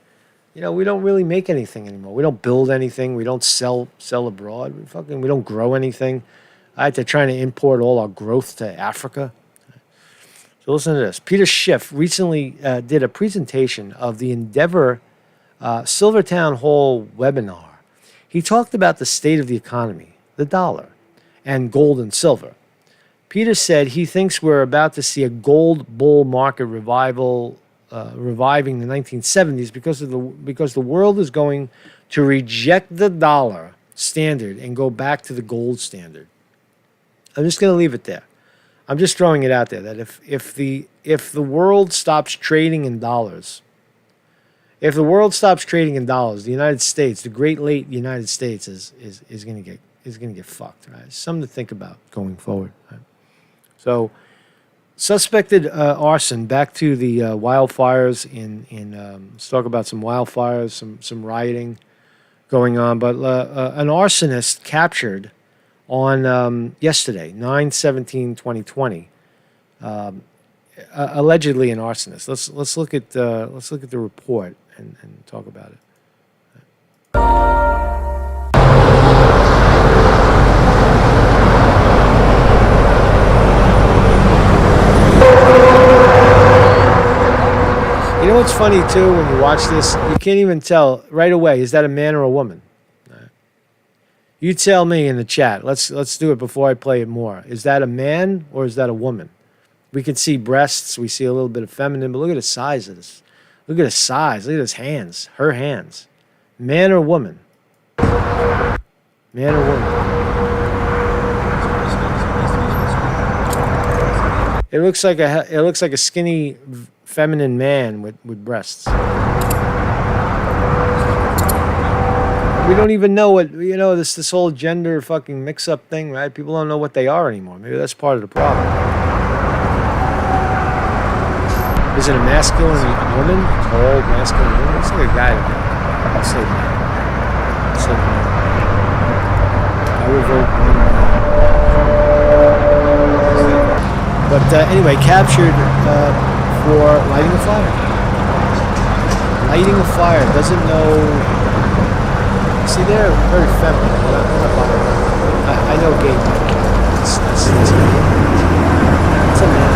We don't really make anything anymore. We don't build anything. We don't sell abroad. We don't grow anything. I had to try to import all our growth to Africa. So listen to this. Peter Schiff recently did a presentation of the Endeavor Silvertown Hall webinar. He talked about the state of the economy, the dollar, and gold and silver. Peter said he thinks we're about to see a gold bull market revival, reviving the 1970s because the world is going to reject the dollar standard and go back to the gold standard. I'm just going to leave it there. I'm just throwing it out there that if the world stops trading in dollars, the United States, the great late United States is going to get fucked. Right? Something to think about going forward. Right? So, suspected arson. Back to the wildfires in. Let's talk about some wildfires, some rioting going on. But an arsonist captured on yesterday, 9/17/2020, allegedly an arsonist. Let's look at the report and talk about it. You know what's funny too when you watch this? You can't even tell right away, is that a man or a woman? You tell me in the chat. Let's do it before I play it more. Is that a man or is that a woman? We can see breasts. We see a little bit of feminine, but look at the size of this. Look at the size. Look at his hands. Her hands. Man or woman? Man or woman? It looks like a skinny feminine man with breasts. We don't even know what, this whole gender fucking mix-up thing, right? People don't know what they are anymore. Maybe that's part of the problem. Is it a masculine woman? Tall, masculine woman? Looks like a guy. I'll say man. I will vote man. But anyway, captured for lighting a fire. Lighting a fire. Doesn't know... See, they're very feminine. I know gay men. It's a man.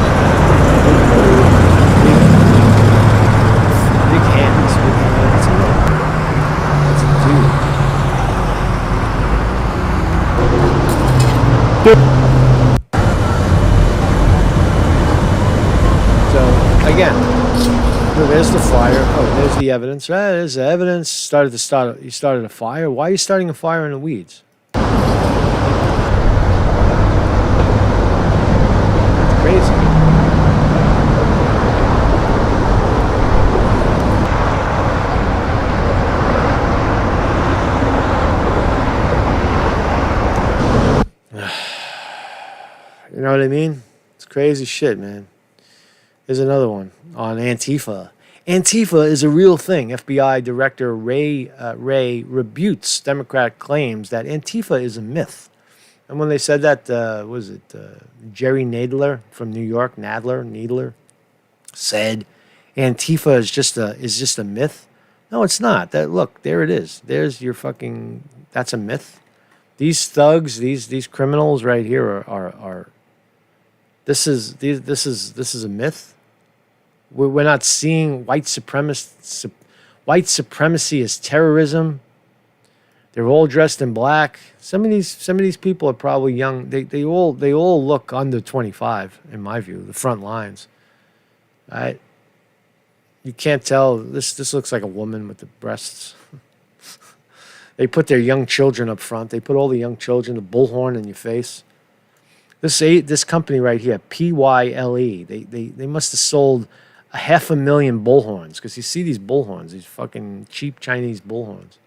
Big hands. It's a man. It's a dude. So, again... There's the fire. Oh, there's the evidence. There's the evidence. You started a fire. Why are you starting a fire in the weeds? It's crazy. You know what I mean? It's crazy shit, man. Here's another one on Antifa. Antifa is a real thing. FBI Director Ray rebutes Democratic claims that Antifa is a myth. And when they said that, was it Jerry Nadler from New York? Nadler said Antifa is just a myth. No, it's not. That look, there it is. There's your fucking. That's a myth. These thugs, these criminals right here are. This is a myth. We're not seeing white supremacy as terrorism. They're all dressed in black. Some of these people are probably young. They all look under 25 in my view. The front lines, right? You can't tell. This looks like a woman with the breasts. They put their young children up front. They put all the young children, the bullhorn in your face. This company right here, PYLE, they must have sold 500,000 bullhorns, because you see these bullhorns, these fucking cheap Chinese bullhorns.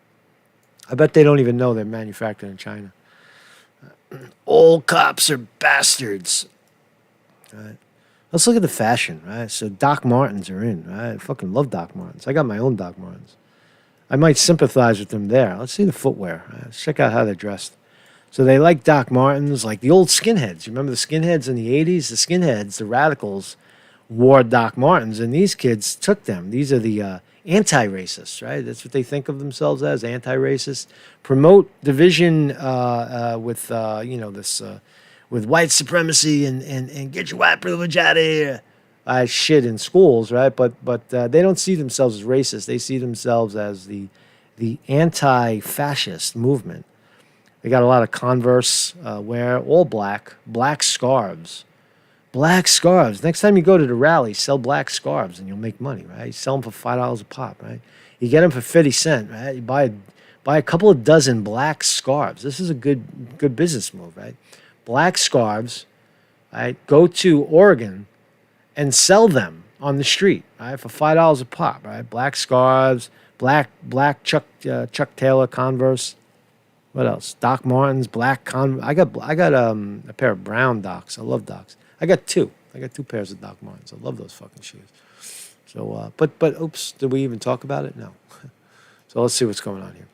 I bet they don't even know they're manufactured in China. All cops are bastards. Right. Let's look at the fashion, right? So Doc Martens are in, right? I fucking love Doc Martens. I got my own Doc Martens. I might sympathize with them there. Let's see the footwear. Right? Let's check out how they're dressed. So they like Doc Martens, like the old skinheads. You remember the skinheads in the 80s? The skinheads, the radicals, wore Doc Martens, and these kids took them. These are the anti-racists, right? That's what they think of themselves as, anti-racist. Promote division with with white supremacy and get your white privilege out of here. Shit in schools, right? But they don't see themselves as racist. They see themselves as the anti-fascist movement. They got a lot of Converse wear, all black scarves. Black scarves. Next time you go to the rally, sell black scarves and you'll make money, right? You sell them for $5 a pop, right? You get them for 50 cents, right? You buy a couple of dozen black scarves. This is a good business move, right? Black scarves, right? Go to Oregon and sell them on the street, right? For $5 a pop, right? Black scarves, black Chuck Taylor Converse. What else? Doc Martens, black I got a pair of brown Docs. I love Docs. I got two pairs of Doc Martens. I love those fucking shoes. So, but oops, did we even talk about it? No. So let's see what's going on here.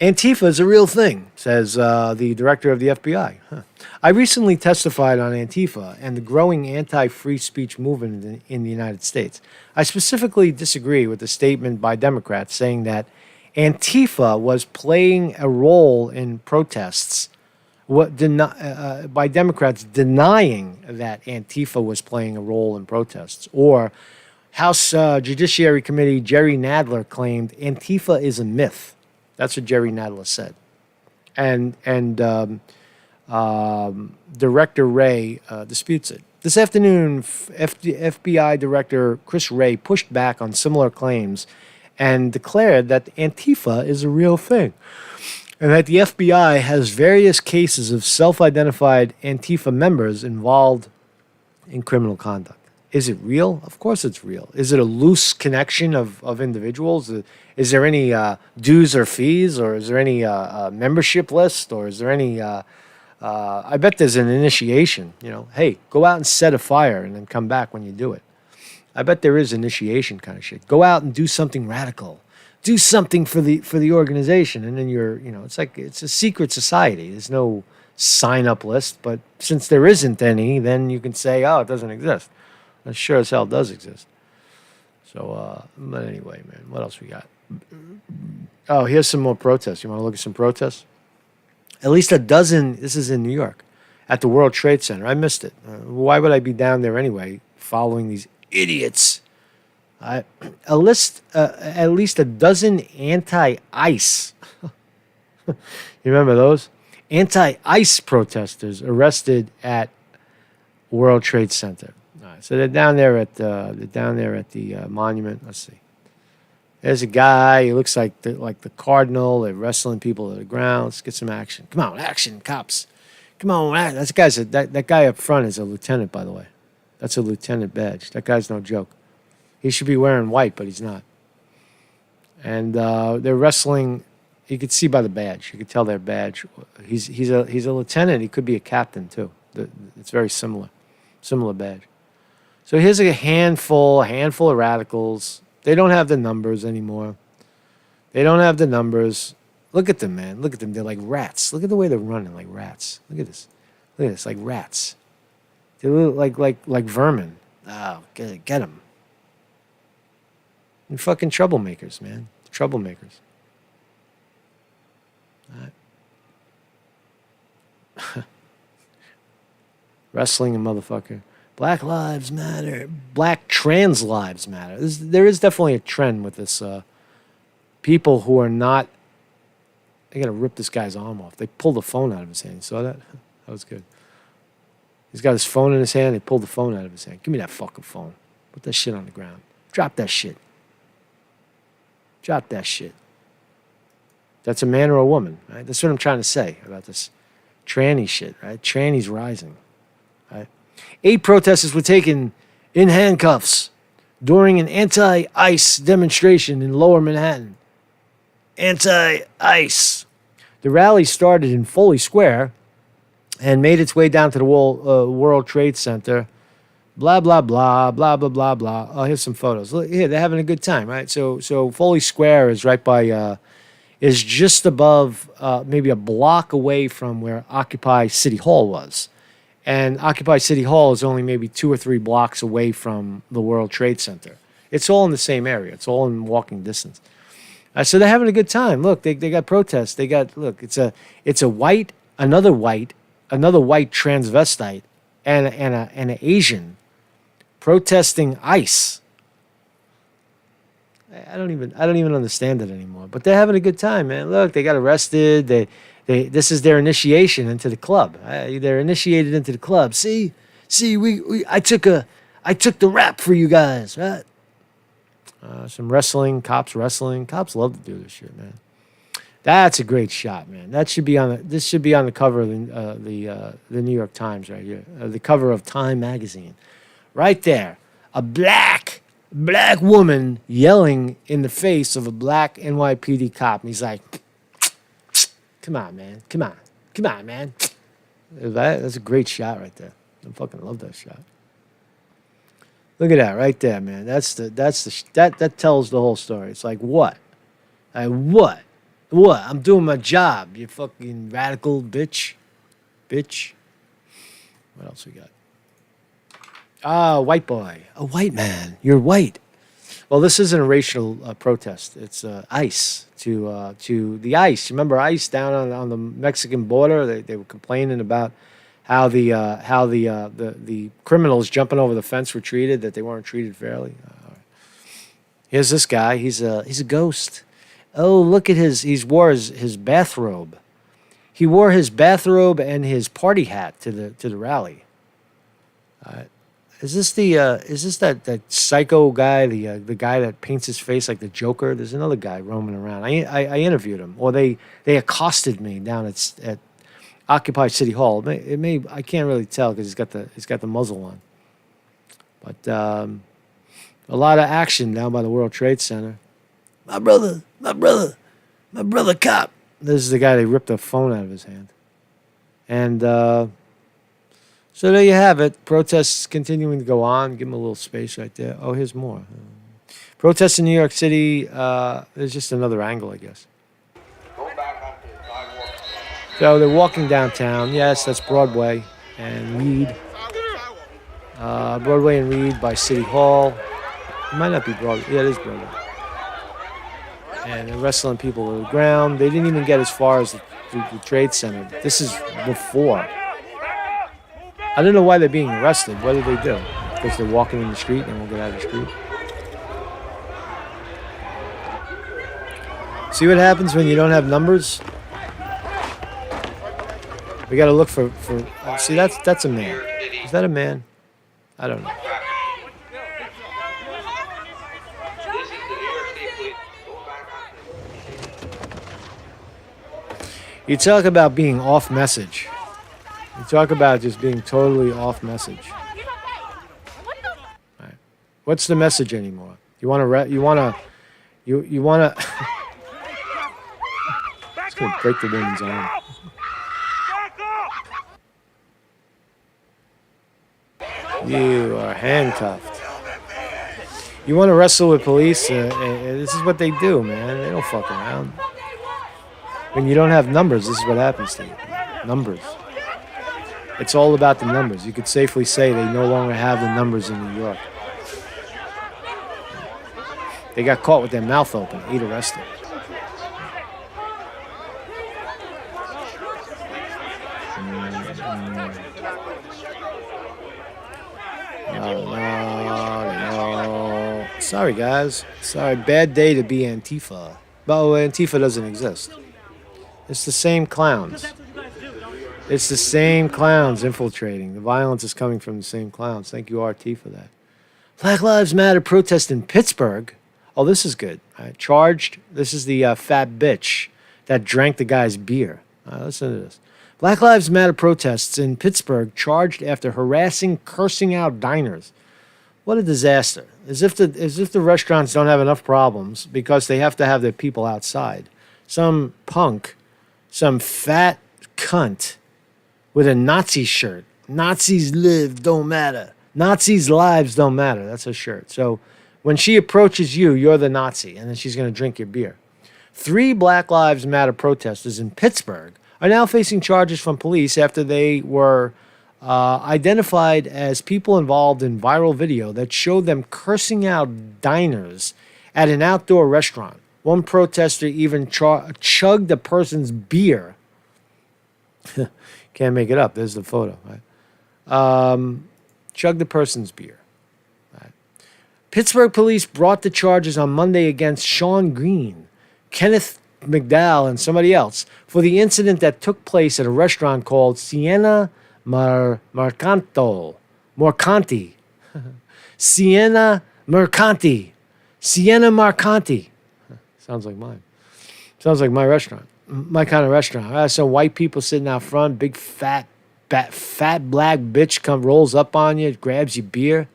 Antifa is a real thing, says the director of the FBI. I recently testified on Antifa and the growing anti-free speech movement in the United States. I specifically disagree with the statement by Democrats saying that Antifa was playing a role in protests, by Democrats denying that Antifa was playing a role in protests. Or House Judiciary Committee Jerry Nadler claimed Antifa is a myth. That's what Jerry Nadler said. And Director Wray disputes it. This afternoon, FBI Director Chris Wray pushed back on similar claims and declared that Antifa is a real thing, and that the FBI has various cases of self-identified Antifa members involved in criminal conduct. Is it real? Of course it's real. Is it a loose connection of individuals? Is there any dues or fees, or is there any membership list, or is there any... I bet there's an initiation. Hey, go out and set a fire and then come back when you do it. I bet there is initiation kind of shit. Go out and do something radical. Do something for the organization, and then it's a secret society. There's no sign-up list, but since there isn't any, then you can say, oh, it doesn't exist. It sure as hell does exist. So, but anyway, man, what else we got? Oh, here's some more protests. You want to look at some protests? At least a dozen. This is in New York, at the World Trade Center. I missed it. Why would I be down there anyway, following these idiots? At least a dozen anti-ICE. You remember those? Anti-ICE protesters arrested at World Trade Center. All right, so they're down there at the monument. Let's see. There's a guy. He looks like the cardinal. They're wrestling people to the ground. Let's get some action. Come on, action, cops. Come on, that guy up front is a lieutenant, by the way. That's a lieutenant badge. That guy's no joke. He should be wearing white, but he's not. And they're wrestling. You could see by the badge. You could tell their badge. He's a lieutenant. He could be a captain too. It's very similar badge. So here's a handful of radicals. They don't have the numbers anymore. They don't have the numbers. Look at them, man. Look at them. They're like rats. Look at the way they're running like rats. Look at this. Look at this, like rats. They look like vermin. Oh, get them. They're fucking troublemakers, man. Troublemakers. All right. Wrestling a motherfucker. Black lives matter. Black trans lives matter. There is definitely a trend with this. People who are not. They gotta rip this guy's arm off. They pulled the phone out of his hand. You saw that? That was good. He's got his phone in his hand. They pulled the phone out of his hand. Give me that fucking phone. Put that shit on the ground. Drop that shit. Drop that shit. That's a man or a woman, right? That's what I'm trying to say about this tranny shit, right? Tranny's rising, right? 8 protesters were taken in handcuffs during an anti-ICE demonstration in Lower Manhattan. Anti-ICE. The rally started in Foley Square and made its way down to the World Trade Center. Blah, blah, blah, blah, blah, blah, blah. Oh, here's some photos. Look, here, they're having a good time, right? So Foley Square is right by, is just above, maybe a block away from where Occupy City Hall was. And Occupy City Hall is only maybe 2 or 3 blocks away from the World Trade Center. It's all in the same area. It's all in walking distance. So they're having a good time. Look, they got protests. They got, look, it's a another white transvestite and an Asian protesting ICE. I don't even understand it anymore. But they're having a good time, man. Look, they got arrested. This is their initiation into the club. They're initiated into the club. See, I took the rap for you guys, right? Some wrestling, cops wrestling. Cops love to do this shit, man. That's a great shot, man. This should be on the cover of the New York Times right here. The cover of Time magazine. Right there. A black woman yelling in the face of a black NYPD cop. And he's like, come on, man. Come on, man. That's a great shot right there. I fucking love that shot. Look at that right there, man. That tells the whole story. It's like, what? What? I'm doing my job, you fucking radical bitch. What else we got? White boy. A white man. You're white. Well, this isn't a racial protest. It's ICE to the ICE. Remember ICE down on the Mexican border? They were complaining about how the criminals jumping over the fence were treated, that they weren't treated fairly. Here's this guy. He's a ghost. Oh, look at he wore his bathrobe. He wore his bathrobe and his party hat to the rally. Is this that psycho guy, the guy that paints his face like the Joker? There's another guy roaming around. I interviewed him, or they accosted me down at Occupy City Hall. I can't really tell because he's got the muzzle on. But a lot of action down by the World Trade Center. My brother cop. This is the guy they ripped the phone out of his hand. And so there you have it. Protests continuing to go on. Give him a little space right there. Oh, here's more. Protests in New York City. There's just another angle, I guess. So they're walking downtown. Yes, that's Broadway and Reed. Broadway and Reed by City Hall. It might not be Broadway. Yeah, it is Broadway. And they're wrestling people to the ground. They didn't even get as far as the Trade Center. This is before. I don't know why they're being arrested. What did they do? Because they're walking in the street and won't get out of the street. See what happens when you don't have numbers? We got to look for. See, that's a man. Is that a man? I don't know. You talk about being off message. You talk about just being totally off message. Right. What's the message anymore? You want to. It's gonna break the woman's arm. You are handcuffed. You want to wrestle with police? This is what they do, man. They don't fuck around. When you don't have numbers, this is what happens to you. Numbers. It's all about the numbers. You could safely say they no longer have the numbers in New York. They got caught with their mouth open, 8 arrested. No. Sorry, guys. Sorry, bad day to be Antifa. But Antifa doesn't exist. It's the same clowns. It's the same clowns infiltrating. The violence is coming from the same clowns. Thank you, RT, for that. Black Lives Matter protest in Pittsburgh. Oh, this is good. Charged. This is the fat bitch that drank the guy's beer. Listen to this. Black Lives Matter protests in Pittsburgh charged after harassing, cursing out diners. What a disaster. As if the restaurants don't have enough problems because they have to have their people outside. Some punk, some fat cunt with a Nazi shirt. Nazis live, don't matter. Nazis' lives don't matter. That's her shirt. So when she approaches you, you're the Nazi, and then she's going to drink your beer. 3 Black Lives Matter protesters in Pittsburgh are now facing charges from police after they were identified as people involved in viral video that showed them cursing out diners at an outdoor restaurant. One protester even chugged a person's beer. Can't make it up. There's the photo. Right? Chugged the person's beer. Right. Pittsburgh police brought the charges on Monday against Sean Green, Kenneth McDowell, and somebody else for the incident that took place at a restaurant called Siena Mercanti. Siena Mercanti. Siena Mercanti. Sounds like mine. Sounds like my restaurant. My kind of restaurant. I have some white people sitting out front, big fat black bitch rolls up on you, grabs your beer.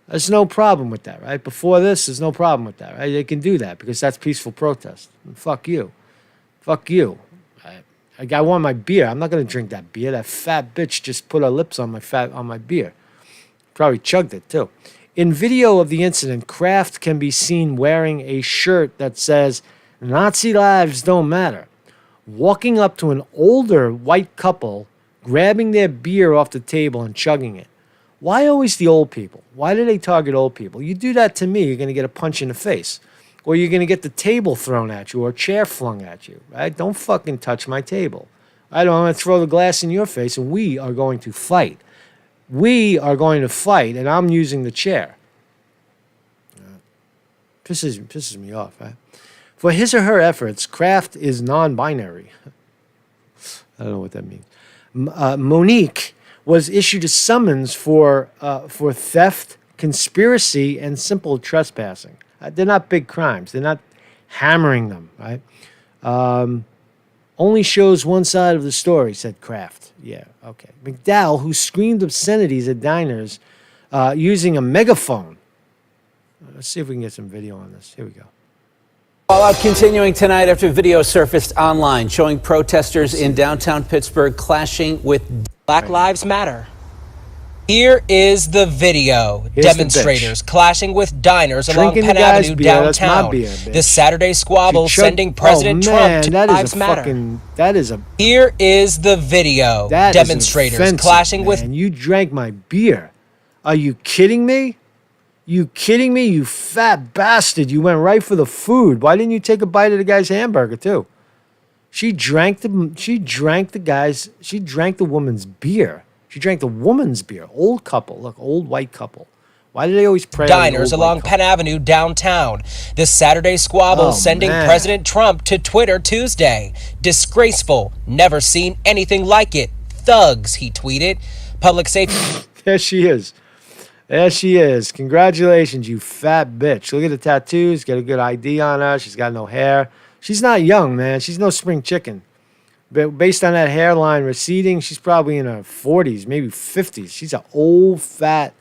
There's no problem with that, right? Before this, there's no problem with that, right? They can do that because that's peaceful protest. And fuck you. Fuck you. I want my beer. I'm not going to drink that beer. That fat bitch just put her lips on my beer. Probably chugged it, too. In video of the incident, Kraft can be seen wearing a shirt that says, Nazi lives don't matter, walking up to an older white couple, grabbing their beer off the table and chugging it. Why always the old people? Why do they target old people? You do that to me, you're going to get a punch in the face. Or you're going to get the table thrown at you or a chair flung at you, right? Don't fucking touch my table. I'm going to throw the glass in your face, and we are going to fight. We are going to fight, and I'm using the chair. Pisses me off, right? For his or her efforts, Kraft is non-binary. I don't know what that means. Monique was issued a summons for theft, conspiracy, and simple trespassing. They're not big crimes. They're not hammering them, right? Only shows one side of the story, said Kraft. Yeah, okay. McDowell, who screamed obscenities at diners using a megaphone. Let's see if we can get some video on this. Here we go. Fallout continuing tonight after video surfaced online showing protesters in downtown Pittsburgh clashing with Black Lives Matter. Here is the video. Here's Demonstrators clashing with diners along Drinking Penn the guy's Avenue beer. That's my downtown. beer, bitch. This Saturday squabble sending President Trump to Lives Matter. Here is the video. Demonstrators clashing man. with. You drank my beer. Are you kidding me? You kidding me? You fat bastard. You went right for the food. Why didn't you take a bite of the guy's hamburger too? She drank the woman's beer. She drank the woman's beer. Old couple. Look, old white couple. Why do they always prey on diners along Penn Avenue downtown? This Saturday squabble sending President Trump to Twitter Tuesday. Disgraceful. Never seen anything like it. Thugs, he tweeted. Public safety. There she is. There she is. Congratulations, you fat bitch. Look at the tattoos. Got a good ID on her. She's got no hair. She's not young, man. She's no spring chicken. But based on that hairline receding, she's probably in her 40s, maybe 50s. She's an old fat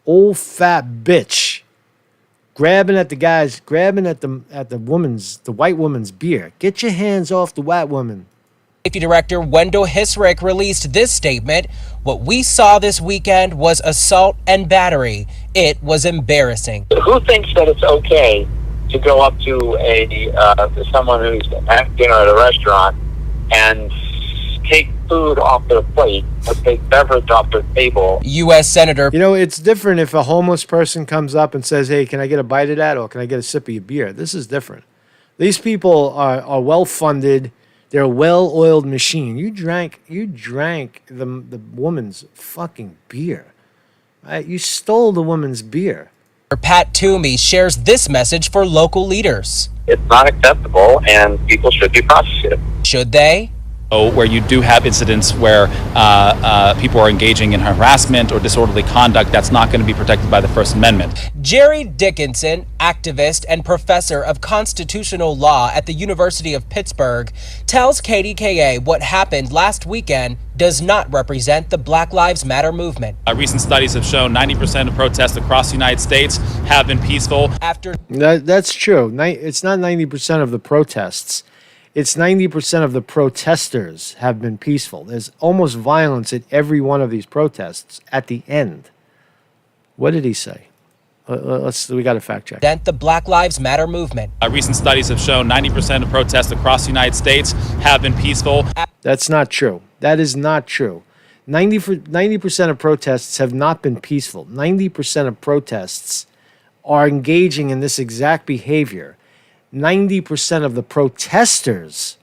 bitch. Grabbing at the white woman's beer. Get your hands off the white woman. Safety Director Wendell Hisrick released this statement. What we saw this weekend was assault and battery. It was embarrassing. Who thinks that it's okay to go up to someone who's at dinner at a restaurant and take food off their plate or take beverage off their table. U.S. Senator. You know, it's different if a homeless person comes up and says, "Hey, can I get a bite of that, or can I get a sip of your beer?" This is different. These people are well funded. They're a well-oiled machine. You drank the woman's fucking beer. Right? You stole the woman's beer. Pat Toomey shares this message for local leaders. It's not acceptable, and people should be prosecuted. Should they? Where you do have incidents where people are engaging in harassment or disorderly conduct, that's not going to be protected by the First Amendment. Jerry Dickinson, activist and professor of constitutional law at the University of Pittsburgh, tells KDKA what happened last weekend does not represent the Black Lives Matter movement. Recent studies have shown 90% of protests across the United States have been peaceful. That's true. It's not 90% of the protests. It's 90% of the protesters have been peaceful. There's almost violence at every one of these protests at the end. What did he say? We got to fact check. The Black Lives Matter movement. Recent studies have shown 90% of protests across the United States have been peaceful. That's not true. That is not true. 90% of protests have not been peaceful. 90% of protests are engaging in this exact behavior. 90% of the protesters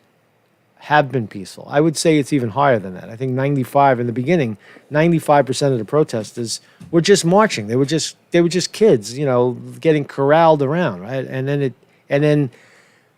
have been peaceful. I would say it's even higher than that. I think 95 in the beginning, 95% of the protesters were just marching. They were just kids, you know, getting corralled around, right? And then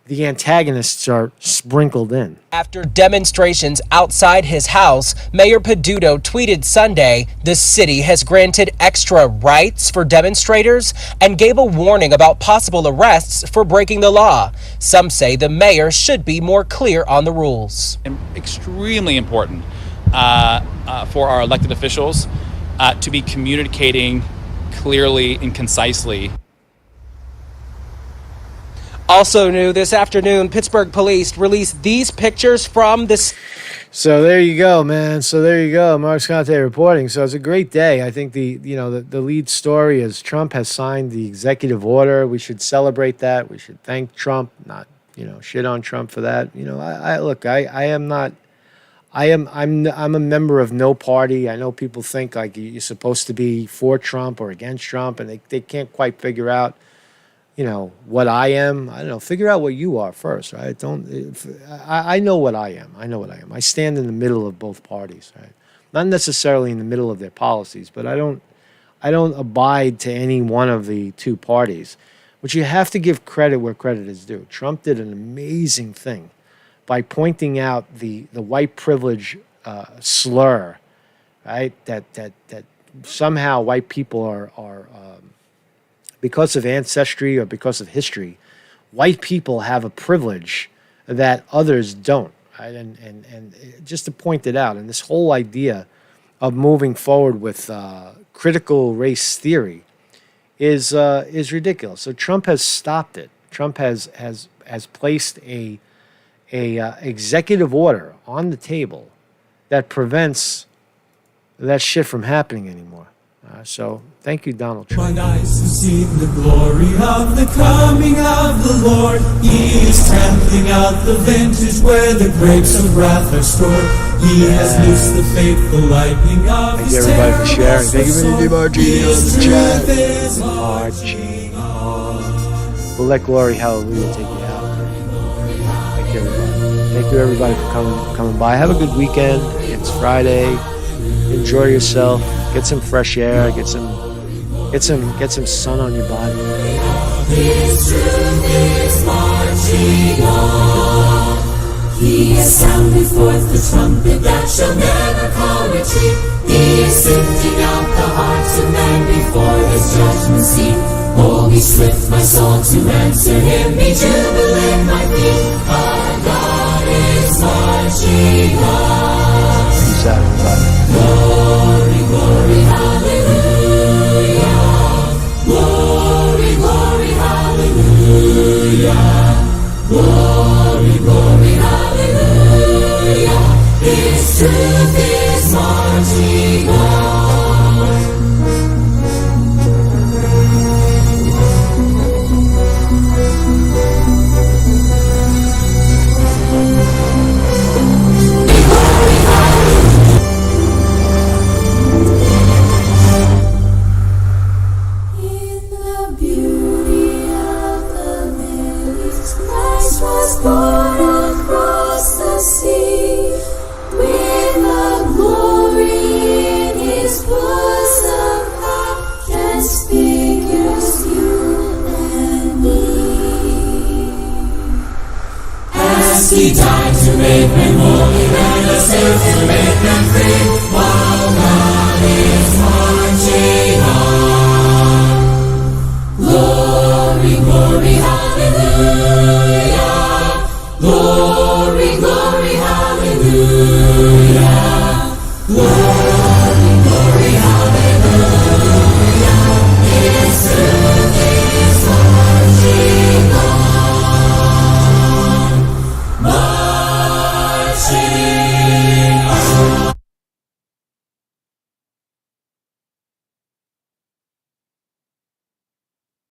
the antagonists are sprinkled in. After demonstrations outside his house, Mayor Peduto tweeted Sunday, the city has granted extra rights for demonstrators and gave a warning about possible arrests for breaking the law. Some say the mayor should be more clear on the rules. Extremely important for our elected officials to be communicating clearly and concisely. Also new this afternoon, Pittsburgh police released these pictures from this. So there you go, man. So there you go. Mark Conte reporting. So it's a great day. I think the lead story is Trump has signed the executive order. We should celebrate that. We should thank Trump, not, shit on Trump for that. I'm a member of no party. I know people think like you're supposed to be for Trump or against Trump, and they can't quite figure out what I am. I don't know. Figure out what you are first, right? I know what I am. I stand in the middle of both parties, right? Not necessarily in the middle of their policies, but I don't abide to any one of the two parties. But you have to give credit where credit is due. Trump did an amazing thing by pointing out the white privilege slur, right? That somehow white people are because of ancestry or because of history, white people have a privilege that others don't, right? And just to point it out, and this whole idea of moving forward with critical race theory is ridiculous. So Trump has stopped it. Trump has placed a executive order on the table that prevents that shit from happening anymore. So thank you, Donald Trump. Mine eyes have seen the glory of the coming of the Lord. He is trampling out the vintage where the grapes of wrath are stored. He has loosed the faithful lightning of Thank his you, everybody, for sharing. Thank you, His Margie on the chat. We'll let Glory Hallelujah take you out. Thank you, everybody. Thank you, everybody, for coming by. Have a good weekend. It's Friday. Enjoy yourself. Get some fresh air. Get some sun on your body. His truth is marching on. He is sounding forth the trumpet that shall never call retreat. He is sifting out the hearts of men before his judgment seat. Oh, be swift, my soul, to answer him. Be jubilant, my feet. Our God is marching on. Peace out, everybody. Glory, glory, hallelujah. Glory, glory, hallelujah. Glory, glory, hallelujah. His truth is marching on. He died to make men holy and a slave to make them free, while God is marching on. Glory, glory, hallelujah.